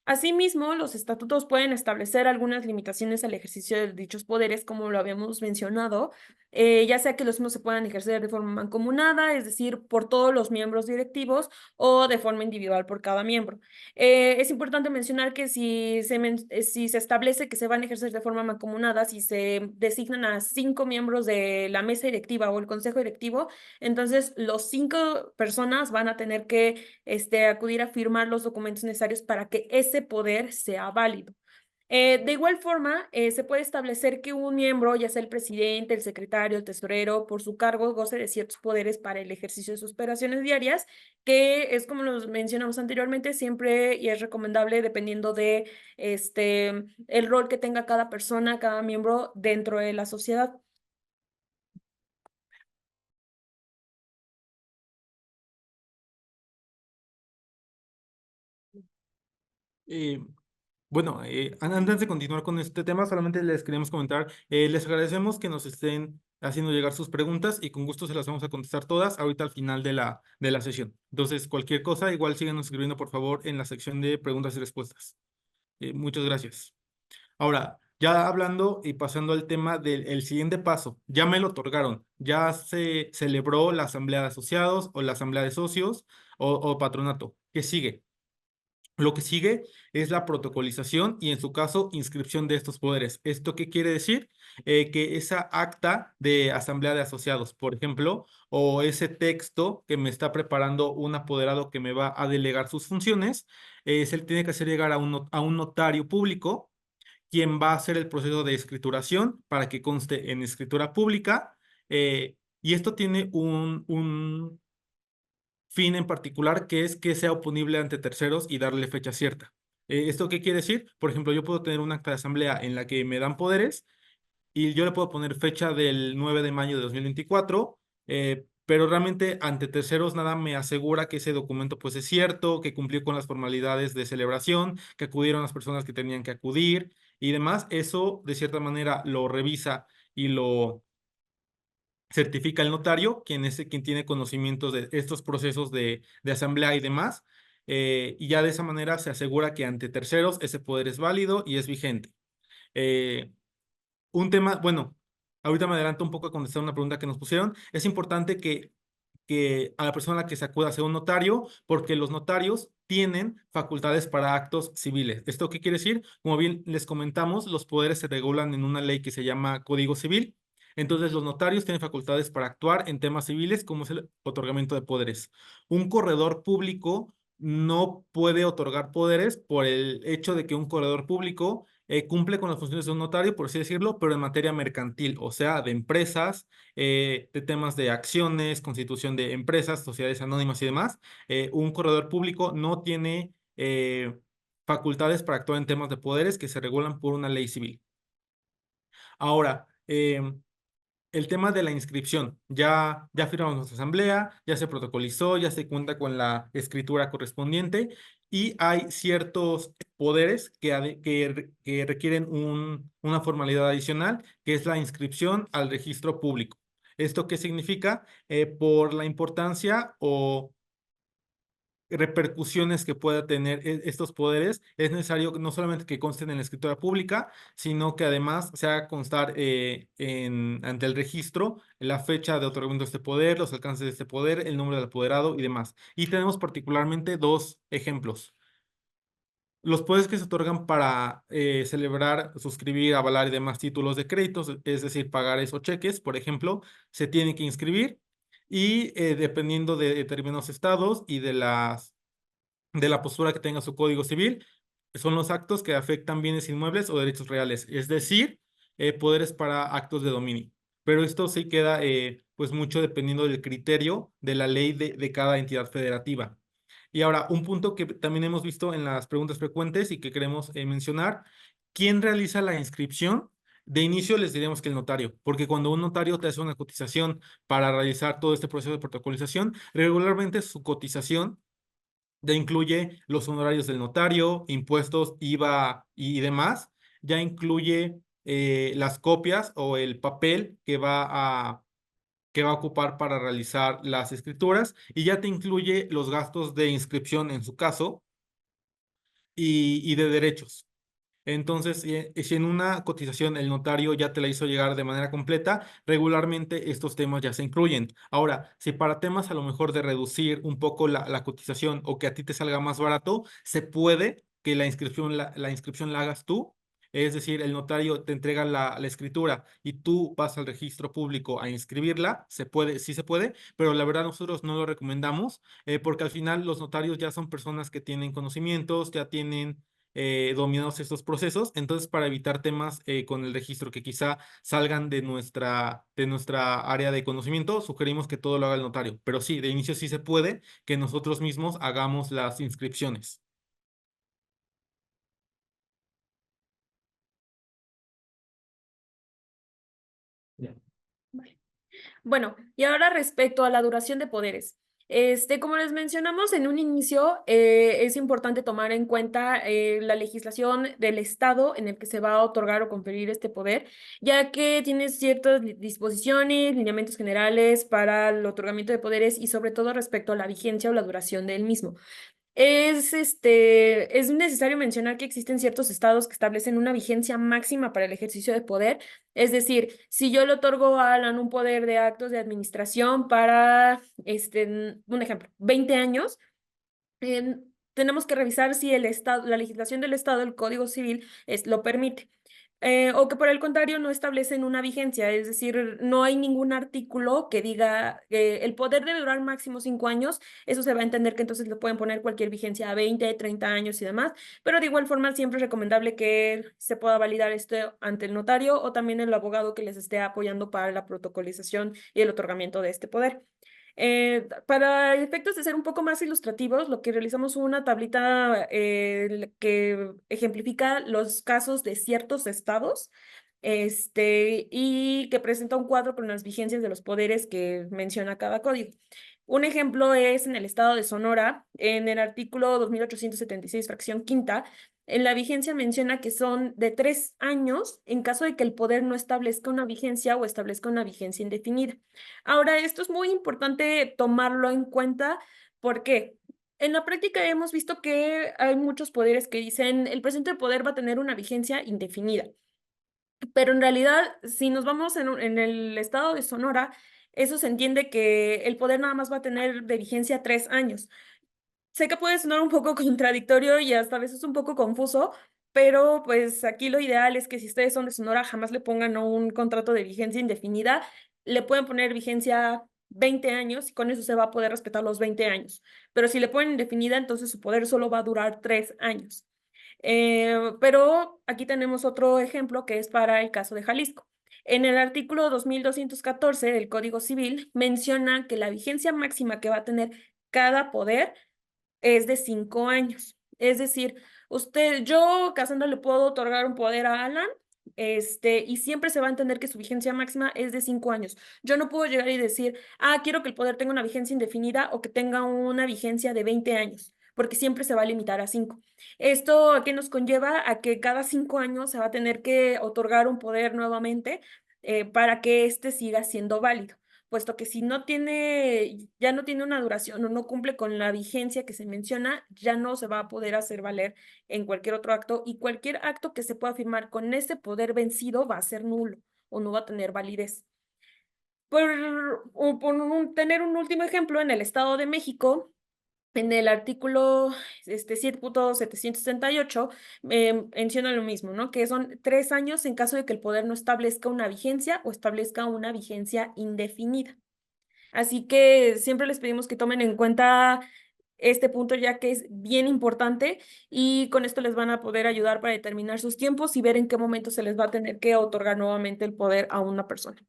Asimismo, los estatutos pueden establecer algunas limitaciones al ejercicio de dichos poderes, como lo habíamos mencionado, ya sea que los mismos se puedan ejercer de forma mancomunada, es decir, por todos los miembros directivos, o de forma individual por cada miembro. Es importante mencionar que si se establece que se van a ejercer de forma mancomunada, si se designan a 5 miembros de la mesa directiva o el consejo directivo, entonces los 5 personas van a tener que acudir a firmar los documentos necesarios para que ese poder sea válido. De igual forma, se puede establecer que un miembro, ya sea el presidente, el secretario, el tesorero, por su cargo, goce de ciertos poderes para el ejercicio de sus operaciones diarias, que es como los mencionamos anteriormente, siempre y es recomendable dependiendo de el rol que tenga cada persona, cada miembro dentro de la sociedad. Eh, Bueno, antes de continuar con este tema, solamente les queremos comentar, les agradecemos que nos estén haciendo llegar sus preguntas y con gusto se las vamos a contestar todas ahorita al final de la sesión. Entonces, cualquier cosa, igual síganos escribiendo por favor en la sección de preguntas y respuestas. Muchas gracias. Ahora, ya hablando y pasando al tema del el siguiente paso, ya me lo otorgaron, ya se celebró la asamblea de asociados o la asamblea de socios o patronato. ¿Qué sigue? Lo que sigue es la protocolización y en su caso inscripción de estos poderes. ¿Esto qué quiere decir? Que esa acta de asamblea de asociados, por ejemplo, o ese texto que me está preparando un apoderado que me va a delegar sus funciones, se le tiene que hacer llegar a a un notario público, quien va a hacer el proceso de escrituración para que conste en escritura pública. Y esto tiene un fin en particular, que es que sea oponible ante terceros y darle fecha cierta. ¿Esto qué quiere decir? Por ejemplo, yo puedo tener un acta de asamblea en la que me dan poderes y yo le puedo poner fecha del 9 de mayo de 2024, pero realmente ante terceros nada me asegura que ese documento pues es cierto, que cumplió con las formalidades de celebración, que acudieron las personas que tenían que acudir y demás. Eso de cierta manera lo revisa y lo certifica el notario, quien es quien tiene conocimientos de estos procesos de asamblea y demás, y ya de esa manera se asegura que ante terceros ese poder es válido y es vigente. Eh, un tema, bueno, ahorita me adelanto un poco a contestar una pregunta que nos pusieron. Es importante que a la persona a la que se acuda sea un notario, porque los notarios tienen facultades para actos civiles. ¿Esto qué quiere decir? Como bien les comentamos, los poderes se regulan en una ley que se llama Código Civil. Entonces, los notarios tienen facultades para actuar en temas civiles, como es el otorgamiento de poderes. Un corredor público no puede otorgar poderes por el hecho de que un corredor público cumple con las funciones de un notario, por así decirlo, pero en materia mercantil, o sea, de empresas, de temas de acciones, constitución de empresas, sociedades anónimas y demás. Un corredor público no tiene facultades para actuar en temas de poderes que se regulan por una ley civil. Ahora, el tema de la inscripción. Ya firmamos nuestra asamblea, ya se protocolizó, ya se cuenta con la escritura correspondiente y hay ciertos poderes que requieren una formalidad adicional, que es la inscripción al registro público. ¿Esto qué significa? Por la importancia o repercusiones que pueda tener estos poderes, es necesario no solamente que consten en la escritura pública, sino que además se haga constar ante el registro la fecha de otorgamiento de este poder, los alcances de este poder, el nombre del apoderado y demás. Y tenemos particularmente dos ejemplos. Los poderes que se otorgan para celebrar, suscribir, avalar y demás títulos de créditos, es decir, pagares o cheques, por ejemplo, se tienen que inscribir y dependiendo de determinados estados y de la postura que tenga su código civil, son los actos que afectan bienes inmuebles o derechos reales, es decir, poderes para actos de dominio. Pero esto sí queda pues mucho dependiendo del criterio de la ley de cada entidad federativa. Y ahora, un punto que también hemos visto en las preguntas frecuentes y que queremos mencionar, ¿quién realiza la inscripción? De inicio les diremos que el notario, porque cuando un notario te hace una cotización para realizar todo este proceso de protocolización, regularmente su cotización ya incluye los honorarios del notario, impuestos, IVA y demás. Ya incluye las copias o el papel que va a ocupar para realizar las escrituras y ya te incluye los gastos de inscripción en su caso. y de derechos. Entonces, si en una cotización el notario ya te la hizo llegar de manera completa, regularmente estos temas ya se incluyen. Ahora, si para temas a lo mejor de reducir un poco la cotización o que a ti te salga más barato, se puede que la inscripción la hagas tú. Es decir, el notario te entrega la escritura y tú vas al registro público a inscribirla. Se puede, sí se puede, pero la verdad nosotros no lo recomendamos porque al final los notarios ya son personas que tienen conocimientos, ya tienen dominados estos procesos. Entonces, para evitar temas con el registro que quizá salgan de nuestra área de conocimiento, sugerimos que todo lo haga el notario. Pero sí, de inicio sí se puede que nosotros mismos hagamos las inscripciones. Ya. Vale. Bueno, y ahora respecto a la duración de poderes. Como les mencionamos en un inicio, es importante tomar en cuenta la legislación del estado en el que se va a otorgar o conferir este poder, ya que tiene ciertas disposiciones, lineamientos generales para el otorgamiento de poderes y sobre todo respecto a la vigencia o la duración del mismo. Es necesario mencionar que existen ciertos estados que establecen una vigencia máxima para el ejercicio de poder. Es decir, si yo le otorgo a Alan un poder de actos de administración para, un ejemplo, 20 años, tenemos que revisar si el estado, la legislación del estado, el Código Civil, lo permite. O que por el contrario no establecen una vigencia, es decir, no hay ningún artículo que diga que el poder debe durar máximo 5 años, eso se va a entender que entonces le pueden poner cualquier vigencia a 20, 30 años y demás, pero de igual forma siempre es recomendable que se pueda validar esto ante el notario o también el abogado que les esté apoyando para la protocolización y el otorgamiento de este poder. Para efectos de ser un poco más ilustrativos, lo que realizamos una tablita que ejemplifica los casos de ciertos estados, y que presenta un cuadro con las vigencias de los poderes que menciona cada código. Un ejemplo es en el estado de Sonora, en el artículo 2876, fracción quinta, en la vigencia menciona que son de 3 años en caso de que el poder no establezca una vigencia o establezca una vigencia indefinida. Ahora, esto es muy importante tomarlo en cuenta porque en la práctica hemos visto que hay muchos poderes que dicen el presente poder va a tener una vigencia indefinida. Pero en realidad, si nos vamos en el estado de Sonora, eso se entiende que el poder nada más va a tener de vigencia 3 años. Sé que puede sonar un poco contradictorio y hasta a veces un poco confuso, pero pues aquí lo ideal es que si ustedes son de Sonora, jamás le pongan un contrato de vigencia indefinida, le pueden poner vigencia 20 años y con eso se va a poder respetar los 20 años. Pero si le ponen indefinida, entonces su poder solo va a durar 3 años. Pero aquí tenemos otro ejemplo que es para el caso de Jalisco. En el artículo 2214 del Código Civil menciona que la vigencia máxima que va a tener cada poder es de 5 años. Es decir, yo, Cassandra, le puedo otorgar un poder a Alan, y siempre se va a entender que su vigencia máxima es de 5 años. Yo no puedo llegar y decir, quiero que el poder tenga una vigencia indefinida o que tenga una vigencia de 20 años, porque siempre se va a limitar a 5. ¿Esto a qué nos conlleva? A que cada 5 años se va a tener que otorgar un poder nuevamente para que éste siga siendo válido, puesto que si ya no tiene una duración o no cumple con la vigencia que se menciona, ya no se va a poder hacer valer en cualquier otro acto y cualquier acto que se pueda firmar con ese poder vencido va a ser nulo o no va a tener validez. Tener un último ejemplo, en el Estado de México, en el artículo 7.768 menciona lo mismo, ¿no? Que son 3 años en caso de que el poder no establezca una vigencia o establezca una vigencia indefinida. Así que siempre les pedimos que tomen en cuenta este punto ya que es bien importante y con esto les van a poder ayudar para determinar sus tiempos y ver en qué momento se les va a tener que otorgar nuevamente el poder a una persona.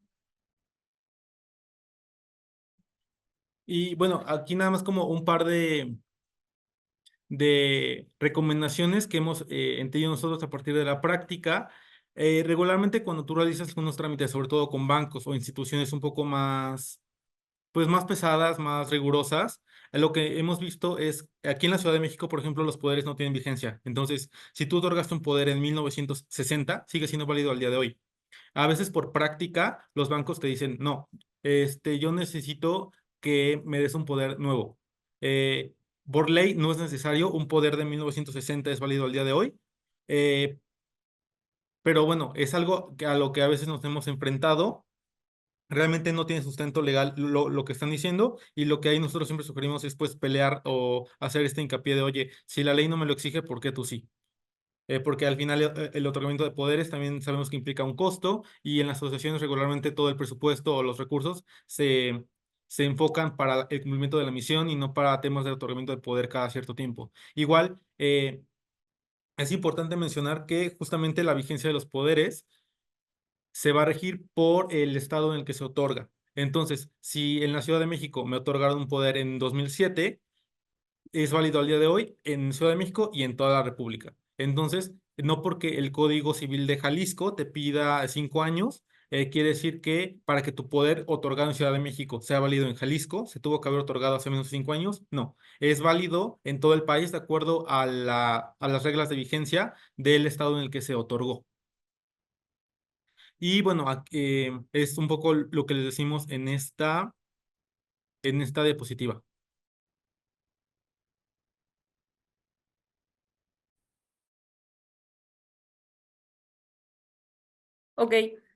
Y bueno, aquí nada más como un par de recomendaciones que hemos entendido nosotros a partir de la práctica. Regularmente cuando tú realizas algunos trámites, sobre todo con bancos o instituciones un poco más, pues más pesadas, más rigurosas, lo que hemos visto es, aquí en la Ciudad de México, por ejemplo, los poderes no tienen vigencia. Entonces, si tú otorgaste un poder en 1960, sigue siendo válido al día de hoy. A veces por práctica, los bancos te dicen, no, yo necesito que me des un poder nuevo. por ley no es necesario, un poder de 1960 es válido al día de hoy. Eh, pero bueno, es algo a lo que a veces nos hemos enfrentado. Realmente no tiene sustento legal lo que están diciendo, y lo que ahí nosotros siempre sugerimos es pues pelear o hacer este hincapié de, oye, si la ley no me lo exige, ¿por qué tú sí? Porque al final el otorgamiento de poderes también sabemos que implica un costo, y en las asociaciones regularmente todo el presupuesto o los recursos se enfocan para el cumplimiento de la misión y no para temas de otorgamiento de poder cada cierto tiempo. Igual, es importante mencionar que justamente la vigencia de los poderes se va a regir por el estado en el que se otorga. Entonces, si en la Ciudad de México me otorgaron un poder en 2007, es válido al día de hoy en Ciudad de México y en toda la República. Entonces, no porque el Código Civil de Jalisco te pida 5 años, quiere decir que para que tu poder otorgado en Ciudad de México sea válido en Jalisco, se tuvo que haber otorgado hace menos de 5 años. No, es válido en todo el país de acuerdo a las reglas de vigencia del estado en el que se otorgó. Y bueno, es un poco lo que les decimos en esta diapositiva. Ok,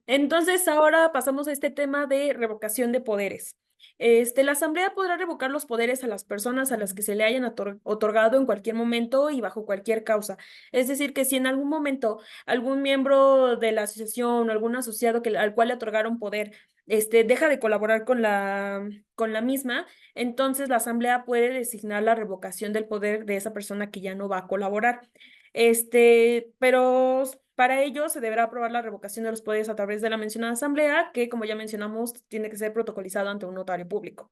entonces ahora pasamos a este tema de revocación de poderes. La Asamblea podrá revocar los poderes a las personas a las que se le hayan otorgado en cualquier momento y bajo cualquier causa. Es decir, que si en algún momento algún miembro de la asociación o algún asociado al cual le otorgaron poder, deja de colaborar con la misma, entonces la Asamblea puede designar la revocación del poder de esa persona que ya no va a colaborar. Pero para ello se deberá aprobar la revocación de los poderes a través de la mencionada asamblea, que como ya mencionamos, tiene que ser protocolizado ante un notario público.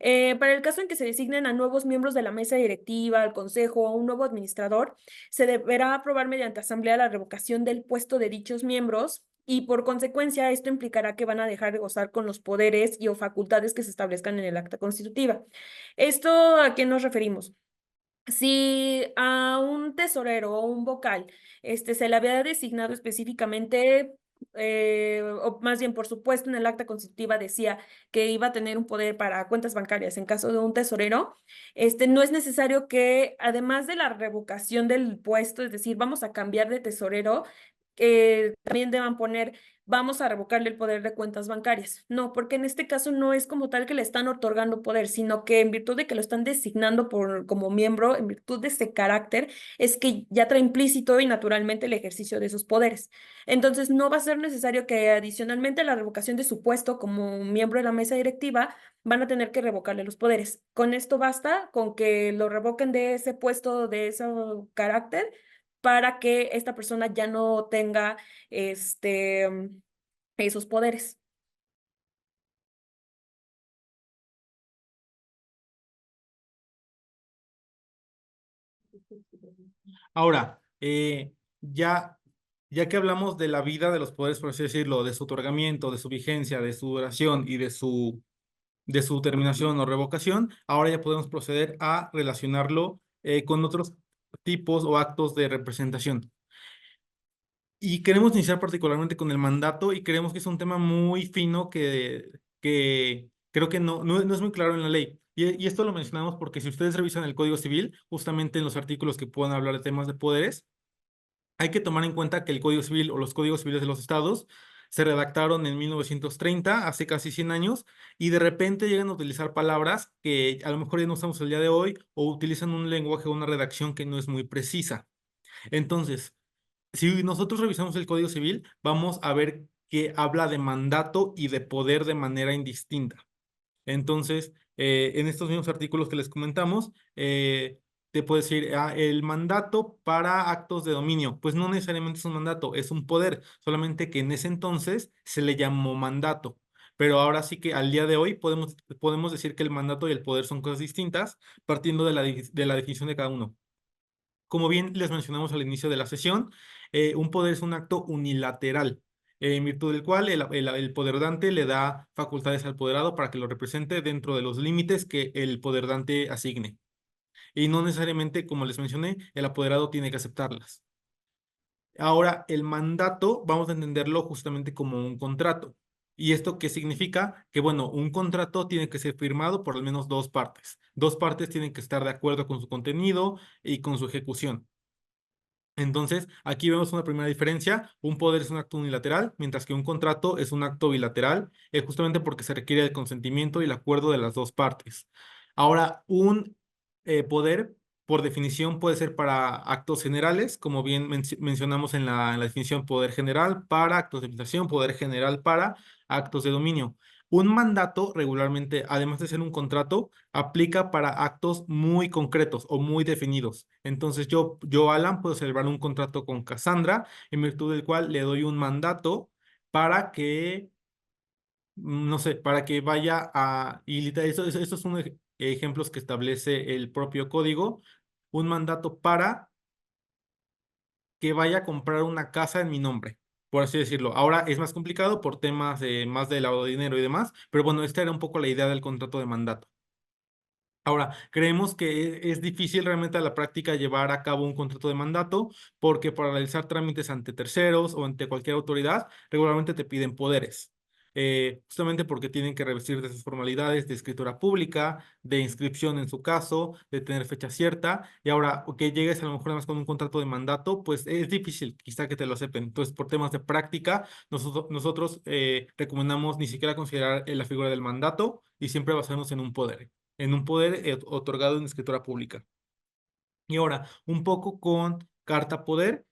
Para el caso en que se designen a nuevos miembros de la mesa directiva, al consejo o un nuevo administrador, se deberá aprobar mediante asamblea la revocación del puesto de dichos miembros, y por consecuencia esto implicará que van a dejar de gozar con los poderes y o facultades que se establezcan en el acta constitutiva. ¿Esto a qué nos referimos? Si a un tesorero o un vocal se le había designado específicamente, o más bien por supuesto en el acta constitutiva decía que iba a tener un poder para cuentas bancarias en caso de un tesorero, no es necesario que además de la revocación del puesto, es decir, vamos a cambiar de tesorero, también deban poner vamos a revocarle el poder de cuentas bancarias. No, porque en este caso no es como tal que le están otorgando poder, sino que en virtud de que lo están designando como miembro, en virtud de ese carácter, es que ya trae implícito y naturalmente el ejercicio de esos poderes. Entonces, no va a ser necesario que adicionalmente a la revocación de su puesto como miembro de la mesa directiva, van a tener que revocarle los poderes. Con esto basta, con que lo revoquen de ese puesto, de ese carácter, para que esta persona ya no tenga esos poderes. Ahora, ya que hablamos de la vida de los poderes, por así decirlo, de su otorgamiento, de su vigencia, de su duración y de su terminación o revocación, ahora ya podemos proceder a relacionarlo con otros tipos o actos de representación. Y queremos iniciar particularmente con el mandato, y creemos que es un tema muy fino que creo que no es muy claro en la ley. Y esto lo mencionamos porque si ustedes revisan el Código Civil, justamente en los artículos que puedan hablar de temas de poderes, hay que tomar en cuenta que el Código Civil o los códigos civiles de los estados se redactaron en 1930, hace casi 100 años, y de repente llegan a utilizar palabras que a lo mejor ya no usamos el día de hoy, o utilizan un lenguaje o una redacción que no es muy precisa. Entonces, si nosotros revisamos el Código Civil, vamos a ver que habla de mandato y de poder de manera indistinta. Entonces, en estos mismos artículos que les comentamos, te puedo decir, el mandato para actos de dominio, pues no necesariamente es un mandato, es un poder, solamente que en ese entonces se le llamó mandato. Pero ahora sí que al día de hoy podemos decir que el mandato y el poder son cosas distintas, partiendo de la definición de cada uno. Como bien les mencionamos al inicio de la sesión, un poder es un acto unilateral, en virtud del cual el poderdante le da facultades al poderado para que lo represente dentro de los límites que el poderdante asigne. Y no necesariamente, como les mencioné, el apoderado tiene que aceptarlas. Ahora, el mandato, vamos a entenderlo justamente como un contrato. ¿Y esto qué significa? Que, bueno, un contrato tiene que ser firmado por al menos dos partes. Dos partes tienen que estar de acuerdo con su contenido y con su ejecución. Entonces, aquí vemos una primera diferencia. Un poder es un acto unilateral, mientras que un contrato es un acto bilateral, justamente porque se requiere el consentimiento y el acuerdo de las dos partes. Ahora, un poder, por definición, puede ser para actos generales, como bien mencionamos en la definición, poder general para actos de administración, poder general para actos de dominio. Un mandato regularmente, además de ser un contrato, aplica para actos muy concretos o muy definidos. Entonces Alan, puedo celebrar un contrato con Cassandra, en virtud del cual le doy un mandato para que, no sé, para que vaya a, y literal, estos son ejemplos que establece el propio código, un mandato para que vaya a comprar una casa en mi nombre, por así decirlo. Ahora es más complicado por temas más de lavado de dinero y demás, pero bueno, esta era un poco la idea del contrato de mandato. Ahora, creemos que es difícil realmente a la práctica llevar a cabo un contrato de mandato porque para realizar trámites ante terceros o ante cualquier autoridad, regularmente te piden poderes. Justamente porque tienen que revestir de esas formalidades de escritura pública, de inscripción en su caso, de tener fecha cierta. Y ahora, que llegues a lo mejor nada más con un contrato de mandato, pues es difícil quizá que te lo acepten. Entonces, por temas de práctica, nosotros recomendamos ni siquiera considerar la figura del mandato y siempre basarnos en un poder otorgado en escritura pública. Y ahora, un poco con carta poder,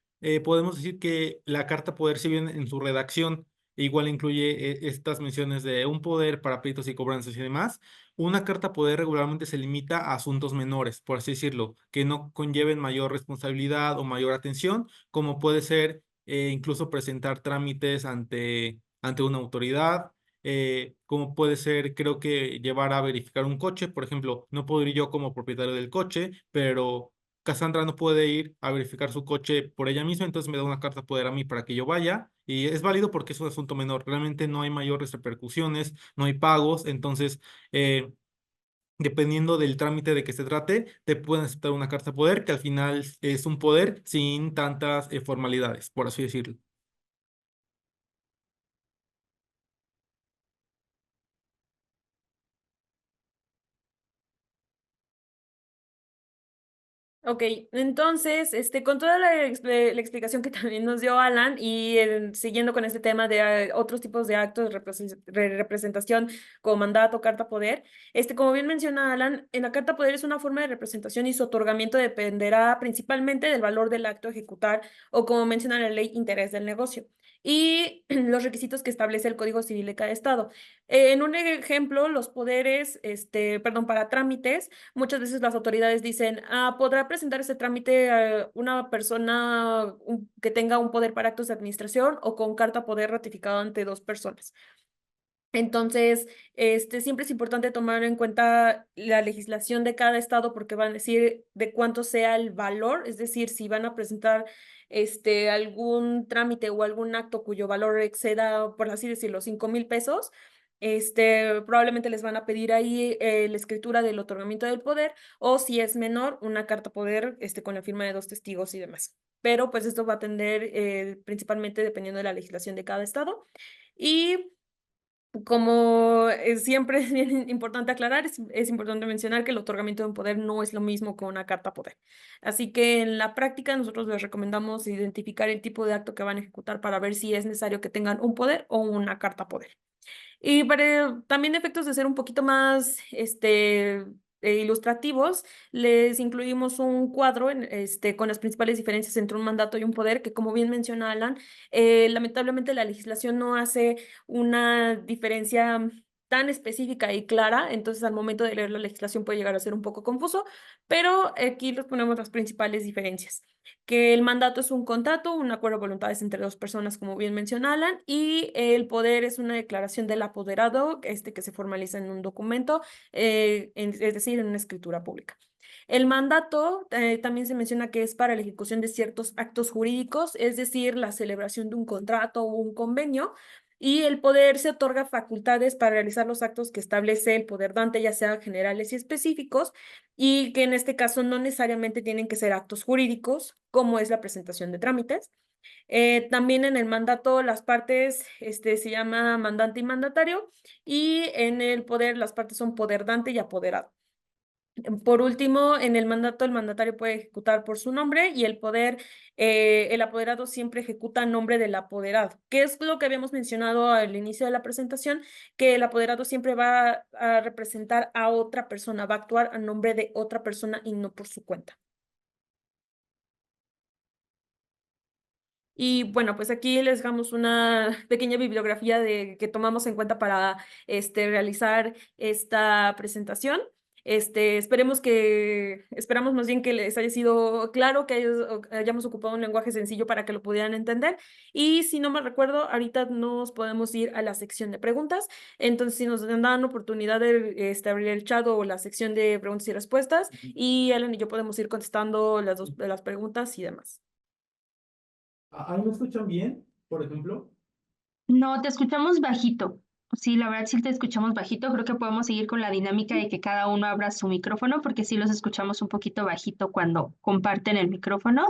podemos decir que la carta poder, si bien en su redacción igual incluye estas menciones de un poder para pleitos y cobranzas y demás, una carta poder regularmente se limita a asuntos menores, por así decirlo, que no conlleven mayor responsabilidad o mayor atención, como puede ser incluso presentar trámites ante una autoridad, como puede ser, creo que llevar a verificar un coche, por ejemplo, no puedo ir yo como propietario del coche, pero Cassandra no puede ir a verificar su coche por ella misma, entonces me da una carta poder a mí para que yo vaya, y es válido porque es un asunto menor, realmente no hay mayores repercusiones, no hay pagos, entonces, dependiendo del trámite de que se trate, te pueden aceptar una carta poder que al final es un poder sin tantas formalidades, por así decirlo. Ok, entonces, con toda la explicación que también nos dio Alan y siguiendo con este tema de otros tipos de actos de representación como mandato, carta poder, como bien menciona Alan, en la carta poder es una forma de representación y su otorgamiento dependerá principalmente del valor del acto a ejecutar o como menciona la ley, interés del negocio y los requisitos que establece el Código Civil de cada estado. En un ejemplo, los poderes, perdón, para trámites, muchas veces las autoridades dicen, podrá presentar ese trámite a una persona que tenga un poder para actos de administración o con carta poder ratificado ante dos personas. Entonces, siempre es importante tomar en cuenta la legislación de cada estado porque van a decir de cuánto sea el valor, es decir, si van a presentar algún trámite o algún acto cuyo valor exceda, por así decirlo, 5,000 pesos, probablemente les van a pedir ahí la escritura del otorgamiento del poder o si es menor, una carta poder con la firma de dos testigos y demás. Pero pues esto va a atender principalmente dependiendo de la legislación de cada estado. Y como siempre es bien importante aclarar, es importante mencionar que el otorgamiento de un poder no es lo mismo que una carta poder. Así que en la práctica nosotros les recomendamos identificar el tipo de acto que van a ejecutar para ver si es necesario que tengan un poder o una carta poder. Y para también efectos de ser un poquito más ilustrativos, les incluimos un cuadro con las principales diferencias entre un mandato y un poder, que como bien menciona Alan, lamentablemente la legislación no hace una diferencia tan específica y clara, entonces al momento de leer la legislación puede llegar a ser un poco confuso, pero aquí les ponemos las principales diferencias que el mandato es un contrato, un acuerdo de voluntades entre dos personas, como bien menciona Alan, y el poder es una declaración del apoderado, que se formaliza en un documento, es decir, en una escritura pública. El mandato también se menciona que es para la ejecución de ciertos actos jurídicos, es decir, la celebración de un contrato o un convenio, y el poder se otorga facultades para realizar los actos que establece el poder dante, ya sean generales y específicos, y que en este caso no necesariamente tienen que ser actos jurídicos, como es la presentación de trámites. También en el mandato las partes se llama mandante y mandatario, y en el poder las partes son poderdante y apoderado. Por último, en el mandato el mandatario puede ejecutar por su nombre, y el apoderado siempre ejecuta a nombre del apoderado, que es lo que habíamos mencionado al inicio de la presentación, que el apoderado siempre va a representar a otra persona, va a actuar a nombre de otra persona y no por su cuenta. Y bueno, pues aquí les dejamos una pequeña bibliografía que tomamos en cuenta para realizar esta presentación. Esperamos más bien que les haya sido claro, que hayamos ocupado un lenguaje sencillo para que lo pudieran entender. Y si no me recuerdo, ahorita nos podemos ir a la sección de preguntas. Entonces, si nos dan oportunidad de abrir el chat o la sección de preguntas y respuestas, y Ellen y yo podemos ir contestando las preguntas y demás. ¿Ahí me escuchan bien, por ejemplo? No, te escuchamos bajito. Sí, la verdad sí te escuchamos bajito. Creo que podemos seguir con la dinámica de que cada uno abra su micrófono, porque sí los escuchamos un poquito bajito cuando comparten el micrófono.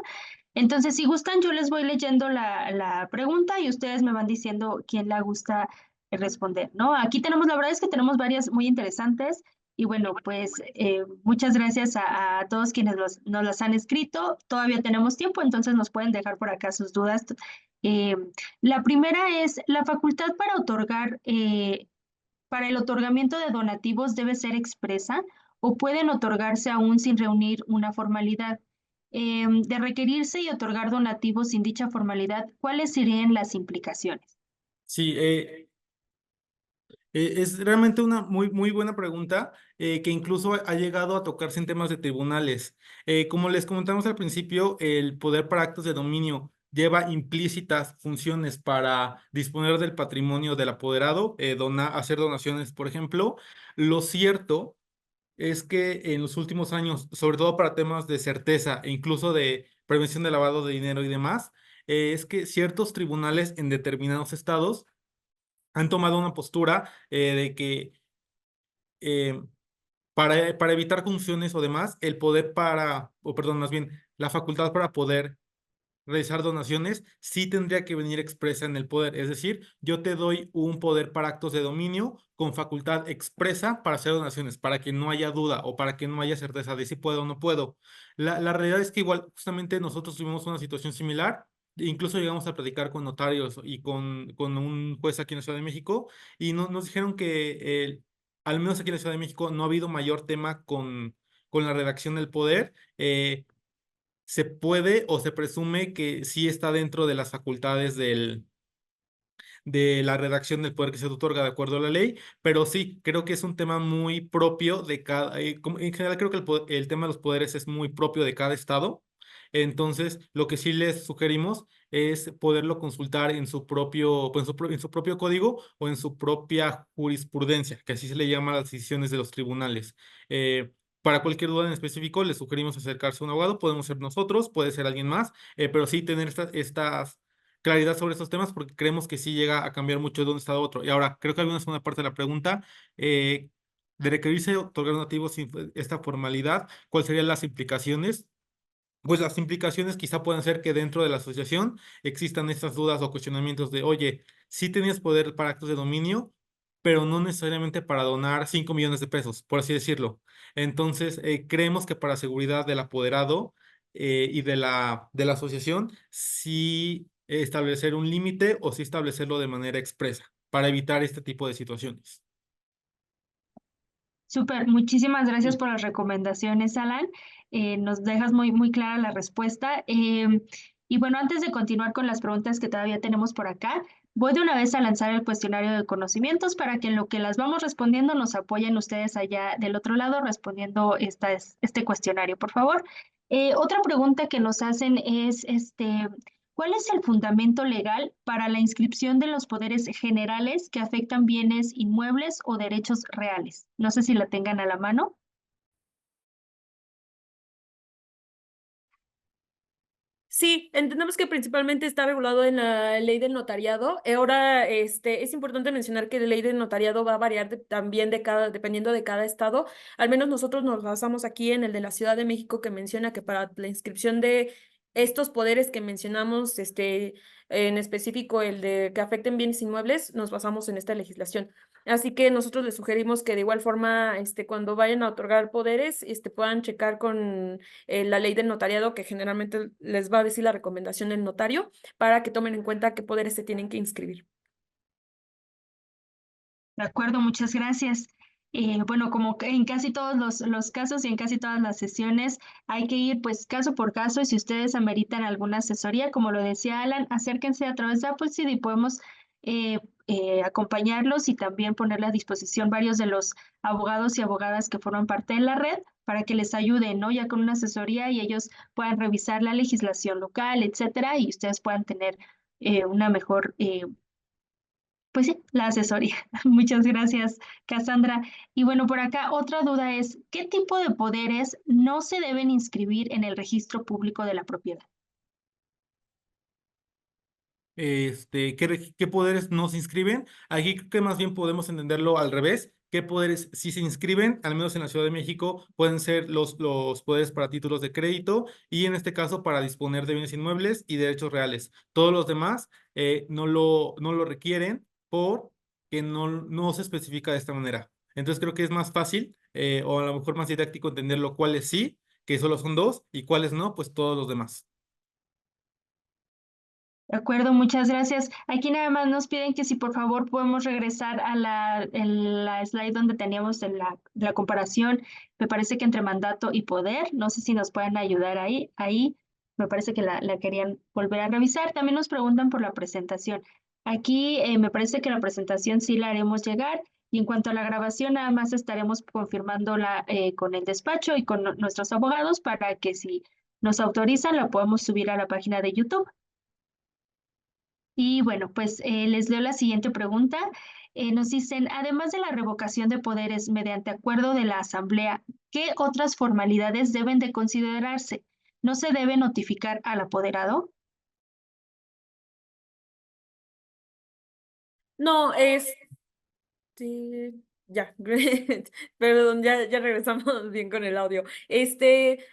Entonces, si gustan, yo les voy leyendo la pregunta y ustedes me van diciendo quién la gusta responder, ¿no? Aquí tenemos, la verdad es que tenemos varias muy interesantes. Y bueno, pues muchas gracias a todos quienes nos las han escrito. Todavía tenemos tiempo, entonces nos pueden dejar por acá sus dudas. Eh, la primera es, la facultad para el otorgamiento de donativos debe ser expresa o pueden otorgarse aún sin reunir una formalidad. De requerirse y otorgar donativos sin dicha formalidad, ¿cuáles serían las implicaciones? Sí, es realmente una muy buena pregunta, que incluso ha llegado a tocarse en temas de tribunales. Como les comentamos al principio, el poder para actos de dominio lleva implícitas funciones para disponer del patrimonio del apoderado, hacer donaciones, por ejemplo. Lo cierto es que en los últimos años, sobre todo para temas de certeza e incluso de prevención de lavado de dinero y demás, es que ciertos tribunales en determinados estados han tomado una postura de que eh, para evitar funciones o demás, el poder o perdón, más bien, la facultad para poder realizar donaciones sí tendría que venir expresa en el poder. Es decir, yo te doy un poder para actos de dominio con facultad expresa para hacer donaciones, para que no haya duda o para que no haya certeza de si puedo o no puedo. La realidad es que igual, justamente nosotros tuvimos una situación similar. Incluso llegamos a platicar con notarios y con un juez aquí en la Ciudad de México, y nos dijeron que al menos aquí en la Ciudad de México no ha habido mayor tema con la redacción del poder. Se puede o se presume que sí está dentro de las facultades de la redacción del poder que se te otorga de acuerdo a la ley, pero sí, creo que es un tema muy propio de cada, en general creo que el tema de los poderes es muy propio de cada estado. Entonces, lo que sí les sugerimos es poderlo consultar en su propio, pues, en su propio código o en su propia jurisprudencia, que así se le llama a las decisiones de los tribunales. Eh, para cualquier duda en específico, les sugerimos acercarse a un abogado. Podemos ser nosotros, puede ser alguien más, pero sí tener estas claridad sobre estos temas, porque creemos que sí llega a cambiar mucho de un estado a otro. Y ahora, creo que hay una segunda parte de la pregunta, eh, de requerirse otorgar donativos sin esta formalidad, ¿cuáles serían las implicaciones? Pues las implicaciones quizá puedan ser que dentro de la asociación existan estas dudas o cuestionamientos de, oye, sí tenías poder para actos de dominio, pero no necesariamente para donar 5 millones de pesos, por así decirlo. Entonces, creemos que para seguridad del apoderado y de la asociación, sí establecer un límite o sí establecerlo de manera expresa para evitar este tipo de situaciones. Súper, muchísimas gracias Sí. por las recomendaciones, Alan. Nos dejas muy clara la respuesta. Y bueno, antes de continuar con las preguntas que todavía tenemos por acá, voy de una vez a lanzar el cuestionario de conocimientos para que en lo que las vamos respondiendo nos apoyen ustedes allá del otro lado respondiendo este cuestionario, por favor. Otra pregunta que nos hacen es, ¿cuál es el fundamento legal para la inscripción de los poderes generales que afectan bienes inmuebles o derechos reales? No sé si la tengan a la mano. Sí, entendemos que principalmente está regulado en la ley del notariado. Ahora, es importante mencionar que la ley del notariado va a variar también dependiendo de cada estado. Al menos nosotros nos basamos aquí en el de la Ciudad de México, que menciona que para la inscripción de estos poderes que mencionamos, en específico el de que afecten bienes inmuebles, nos basamos en esta legislación. Así que nosotros les sugerimos que de igual forma, cuando vayan a otorgar poderes, puedan checar con la ley del notariado, que generalmente les va a decir la recomendación del notario, para que tomen en cuenta qué poderes se tienen que inscribir. De acuerdo, muchas gracias. Bueno, como que en casi todos los casos y en casi todas las sesiones hay que ir pues caso por caso y si ustedes ameritan alguna asesoría, como lo decía Alan, acérquense a través de Apple Seed y podemos acompañarlos y también ponerle a disposición varios de los abogados y abogadas que forman parte de la red para que les ayuden, ¿no? Ya con una asesoría y ellos puedan revisar la legislación local, etcétera, y ustedes puedan tener una mejor pues sí, la asesoría. Muchas gracias, Cassandra. Y bueno, por acá otra duda es, ¿qué tipo de poderes no se deben inscribir en el registro público de la propiedad? ¿Qué poderes no se inscriben? Aquí creo que más bien podemos entenderlo al revés. ¿Qué poderes sí se inscriben? Al menos en la Ciudad de México pueden ser los poderes para títulos de crédito y en este caso para disponer de bienes inmuebles y derechos reales. Todos los demás no lo requieren porque no se especifica de esta manera. Entonces creo que es más fácil o a lo mejor más didáctico entenderlo cuáles sí, que solo son dos, y cuáles no, pues todos los demás. De acuerdo, muchas gracias. Aquí nada más nos piden que si por favor podemos regresar a la slide donde teníamos la comparación, me parece que entre mandato y poder, no sé si nos pueden ayudar ahí, me parece que la querían volver a revisar. También nos preguntan por la presentación. Aquí me parece que la presentación sí la haremos llegar y en cuanto a la grabación nada más estaremos confirmándola con el despacho y con nuestros abogados para que si nos autorizan la podemos subir a la página de YouTube. Y bueno, pues les leo la siguiente pregunta. Nos dicen, además de la revocación de poderes mediante acuerdo de la Asamblea, ¿qué otras formalidades deben de considerarse? ¿No se debe notificar al apoderado? No, ya, perdón, ya regresamos bien con el audio.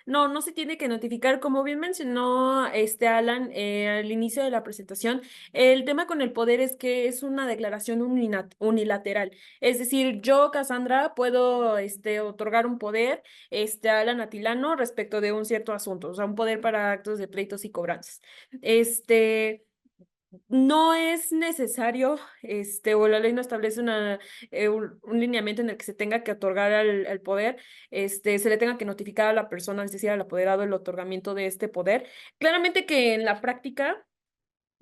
No se tiene que notificar, como bien mencionó Alan al inicio de la presentación, el tema con el poder es que es una declaración unilateral. Es decir, yo, Cassandra, puedo otorgar un poder a Alan Atilano respecto de un cierto asunto, o sea, un poder para actos de pleitos y cobranzas. No es necesario, o la ley no establece un lineamiento en el que se tenga que otorgar al poder, se le tenga que notificar a la persona, es decir, al apoderado, el otorgamiento de este poder. Claramente que en la práctica,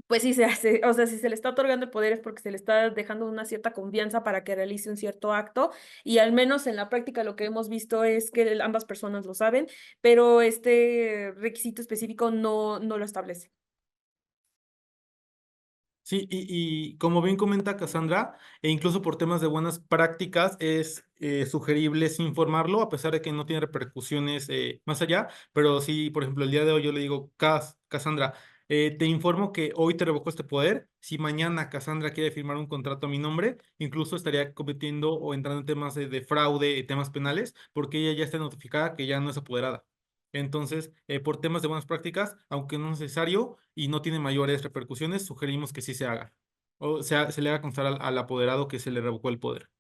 pues sí se hace, o sea, si se le está otorgando el poder es porque se le está dejando una cierta confianza para que realice un cierto acto, y al menos en la práctica lo que hemos visto es que ambas personas lo saben, pero este requisito específico no lo establece. Sí, y como bien comenta Cassandra, e incluso por temas de buenas prácticas, es sugerible sí informarlo, a pesar de que no tiene repercusiones más allá. Pero sí, por ejemplo, el día de hoy yo le digo, Cassandra, te informo que hoy te revoco este poder. Si mañana Cassandra quiere firmar un contrato a mi nombre, incluso estaría cometiendo o entrando en temas de fraude, temas penales, porque ella ya está notificada que ya no es apoderada. Entonces, por temas de buenas prácticas, aunque no es necesario y no tiene mayores repercusiones, sugerimos que sí se haga. O sea, se le haga constar al apoderado que se le revocó el poder.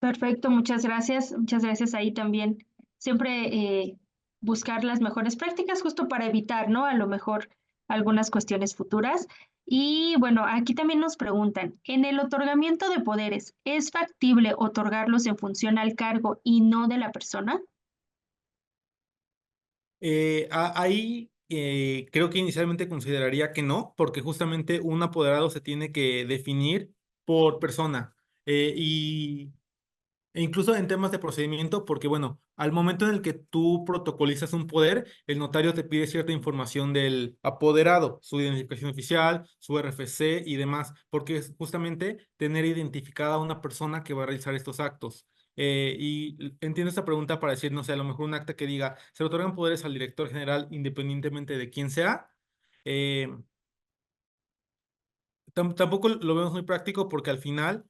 Perfecto, muchas gracias. Muchas gracias ahí también. Siempre buscar las mejores prácticas justo para evitar, ¿no? A lo mejor algunas cuestiones futuras. Y bueno, aquí también nos preguntan, en el otorgamiento de poderes, ¿es factible otorgarlos en función al cargo y no de la persona? Ahí creo que inicialmente consideraría que no, porque justamente un apoderado se tiene que definir por persona. Y E incluso en temas de procedimiento, porque bueno, al momento en el que tú protocolizas un poder, el notario te pide cierta información del apoderado, su identificación oficial, su RFC y demás, porque es justamente tener identificada a una persona que va a realizar estos actos. Y entiendo esta pregunta para decir, no sé, a lo mejor un acta que diga, se le otorgan poderes al director general independientemente de quién sea. Eh, Tampoco lo vemos muy práctico porque al final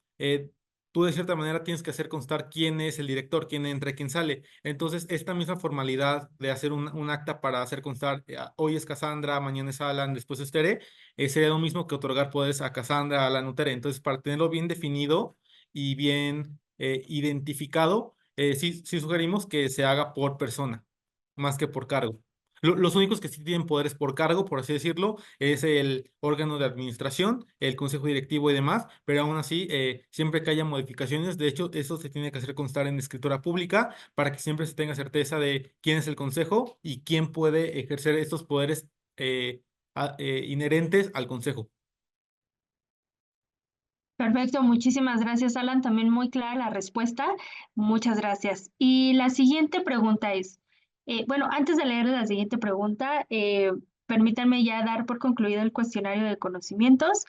tú de cierta manera tienes que hacer constar quién es el director, quién entra y quién sale. Entonces, esta misma formalidad de hacer un acta para hacer constar, hoy es Cassandra, mañana es Alan, después es Tere, sería lo mismo que otorgar poderes a Cassandra, Alan o Tere. Entonces, para tenerlo bien definido y bien identificado, sí sugerimos que se haga por persona, más que por cargo. Los únicos que sí tienen poderes por cargo, por así decirlo, es el órgano de administración, el consejo directivo y demás, pero aún así, siempre que haya modificaciones, de hecho, eso se tiene que hacer constar en escritura pública para que siempre se tenga certeza de quién es el consejo y quién puede ejercer estos poderes inherentes al consejo. Perfecto, muchísimas gracias, Alan. También muy clara la respuesta. Muchas gracias. Y la siguiente pregunta es, bueno, antes de leer la siguiente pregunta, permítanme ya dar por concluido el cuestionario de conocimientos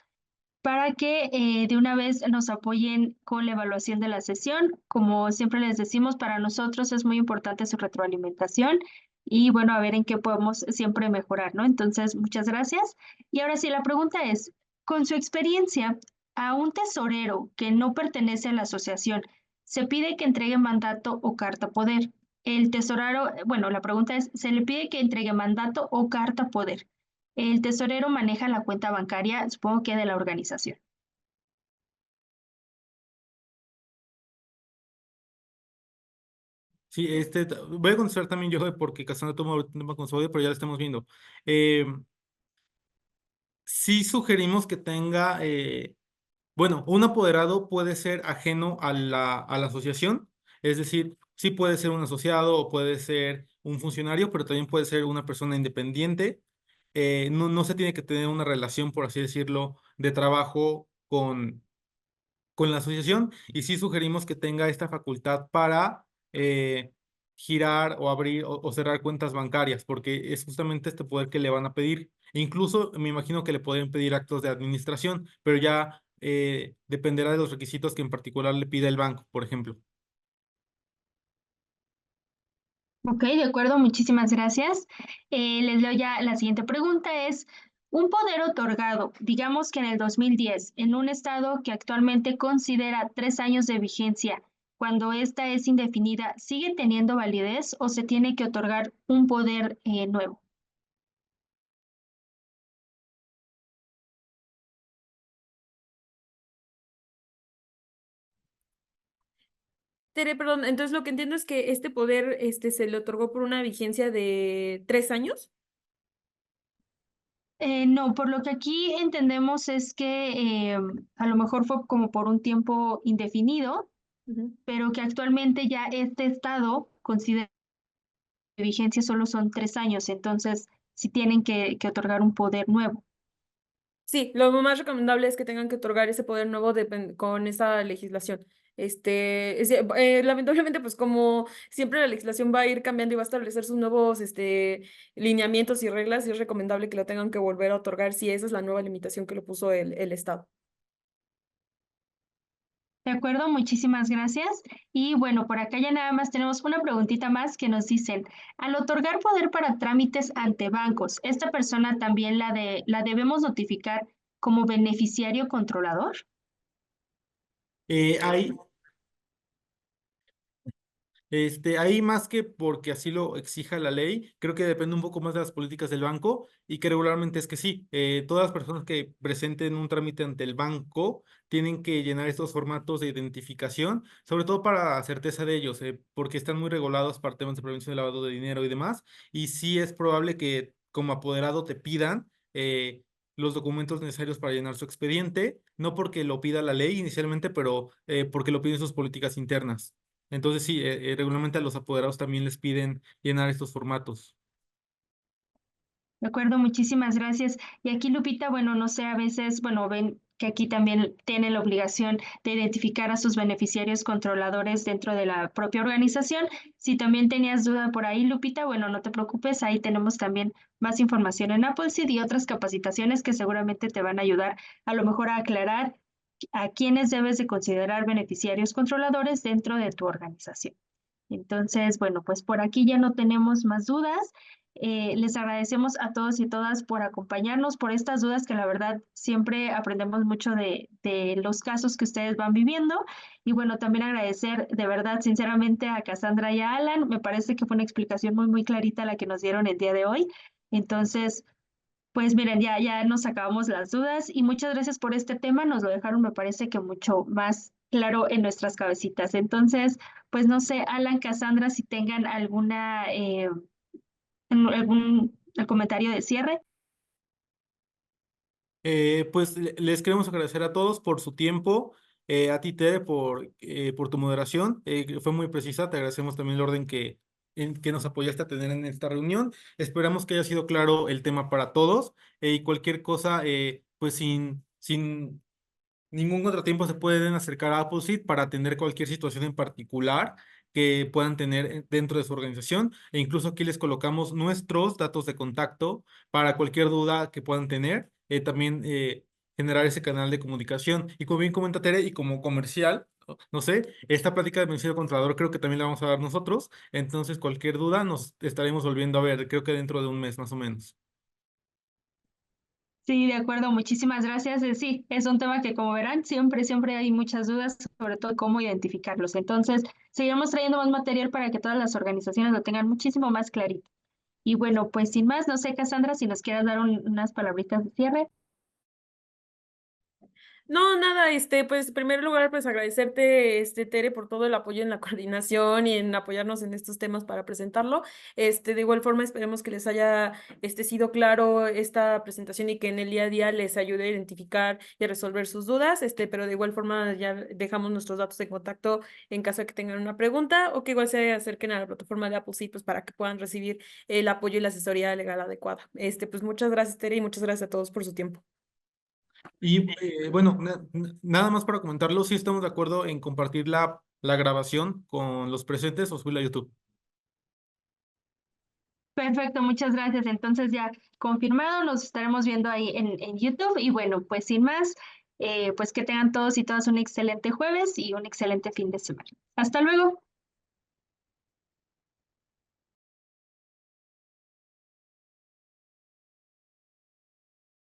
para que de una vez nos apoyen con la evaluación de la sesión. Como siempre les decimos, para nosotros es muy importante su retroalimentación y bueno, a ver en qué podemos siempre mejorar, ¿no? Entonces, muchas gracias. Y ahora sí, la pregunta es, con su experiencia, a un tesorero que no pertenece a la asociación, se pide que entregue mandato o carta poder. El tesorero, bueno, la pregunta es, ¿se le pide que entregue mandato o carta poder? El tesorero maneja la cuenta bancaria, supongo que de la organización. Sí, voy a contestar también yo porque Cassandra tomó ahorita un tema con su audio, pero ya lo estamos viendo. Eh, sí sugerimos que tenga, bueno, un apoderado puede ser ajeno a la asociación, es decir, sí puede ser un asociado o puede ser un funcionario, pero también puede ser una persona independiente. No se tiene que tener una relación, por así decirlo, de trabajo con la asociación y sí sugerimos que tenga esta facultad para girar o abrir o cerrar cuentas bancarias, porque es justamente este poder que le van a pedir. Incluso me imagino que le pueden pedir actos de administración, pero ya dependerá de los requisitos que en particular le pida el banco, por ejemplo. Ok, de acuerdo, muchísimas gracias. Les leo ya la siguiente pregunta es, un poder otorgado, digamos que en el 2010, en un estado que actualmente considera 3 años de vigencia, cuando esta es indefinida, ¿sigue teniendo validez o se tiene que otorgar un poder nuevo? Tere, perdón, entonces lo que entiendo es que este poder se le otorgó por una vigencia de 3 años. No, por lo que aquí entendemos es que a lo mejor fue como por un tiempo indefinido, Ujú. pero que actualmente ya este estado considera de vigencia solo son 3 años, entonces sí tienen que otorgar un poder nuevo. Sí, lo más recomendable es que tengan que otorgar ese poder nuevo con esa legislación. Lamentablemente, pues como siempre la legislación va a ir cambiando y va a establecer sus nuevos lineamientos y reglas, y es recomendable que lo tengan que volver a otorgar si esa es la nueva limitación que le puso el Estado. De acuerdo, muchísimas gracias. Y bueno, por acá ya nada más tenemos una preguntita más que nos dicen, al otorgar poder para trámites ante bancos, ¿esta persona también la debemos notificar como beneficiario controlador? Hay, ahí más que porque así lo exija la ley, creo que depende un poco más de las políticas del banco y que regularmente es que sí, todas las personas que presenten un trámite ante el banco tienen que llenar estos formatos de identificación, sobre todo para certeza de ellos, porque están muy regulados para temas de prevención de lavado de dinero y demás, y sí es probable que como apoderado te pidan los documentos necesarios para llenar su expediente, no porque lo pida la ley inicialmente, pero porque lo piden sus políticas internas. Entonces sí, regularmente a los apoderados también les piden llenar estos formatos. De acuerdo, muchísimas gracias. Y aquí, Lupita, bueno, no sé, a veces, bueno, ven que aquí también tienen la obligación de identificar a sus beneficiarios controladores dentro de la propia organización. Si también tenías duda por ahí, Lupita, bueno, no te preocupes, ahí tenemos también más información en Appleseed y otras capacitaciones que seguramente te van a ayudar a lo mejor a aclarar a quiénes debes de considerar beneficiarios controladores dentro de tu organización. Entonces, bueno, pues por aquí ya no tenemos más dudas. Les agradecemos a todos y todas por acompañarnos, por estas dudas que la verdad siempre aprendemos mucho de los casos que ustedes van viviendo. Y bueno, también agradecer de verdad, sinceramente, a Cassandra y a Alan. Me parece que fue una explicación muy, muy clarita la que nos dieron el día de hoy. Entonces, pues miren, ya nos acabamos las dudas y muchas gracias por este tema. Nos lo dejaron, me parece que mucho más claro en nuestras cabecitas. Entonces, pues no sé, Alan, Cassandra, si tengan algún comentario de cierre. Pues les queremos agradecer a todos por su tiempo, a ti Tere por tu moderación, que fue muy precisa, te agradecemos también el orden que nos apoyaste a tener en esta reunión, esperamos que haya sido claro el tema para todos y cualquier cosa, pues sin ningún contratiempo se pueden acercar a Appleseed para atender cualquier situación en particular que puedan tener dentro de su organización. E incluso aquí les colocamos nuestros datos de contacto para cualquier duda que puedan tener. También generar ese canal de comunicación. Y como bien comenta Tere, y como comercial, no sé, esta plática de Ministerio Controlador creo que también la vamos a dar nosotros. Entonces, cualquier duda nos estaremos volviendo a ver, creo que dentro de un mes más o menos. Sí, de acuerdo, muchísimas gracias. Sí, es un tema que como verán, siempre hay muchas dudas, sobre todo cómo identificarlos. Entonces, seguiremos trayendo más material para que todas las organizaciones lo tengan muchísimo más clarito. Y bueno, pues sin más, no sé, Cassandra, si nos quieras dar unas palabritas de cierre. No, nada, pues en primer lugar, pues agradecerte, Tere, por todo el apoyo en la coordinación y en apoyarnos en estos temas para presentarlo. De igual forma, esperemos que les haya, sido claro esta presentación y que en el día a día les ayude a identificar y a resolver sus dudas, pero de igual forma ya dejamos nuestros datos de contacto en caso de que tengan una pregunta o que igual se acerquen a la plataforma de Appleseed, pues para que puedan recibir el apoyo y la asesoría legal adecuada. Pues muchas gracias, Tere, y muchas gracias a todos por su tiempo. Y bueno, nada más para comentarlo, sí estamos de acuerdo en compartir la grabación con los presentes o subirla a YouTube. Perfecto, muchas gracias. Entonces ya confirmado, nos estaremos viendo ahí en YouTube. Y bueno, pues sin más, pues que tengan todos y todas un excelente jueves y un excelente fin de semana. Hasta luego.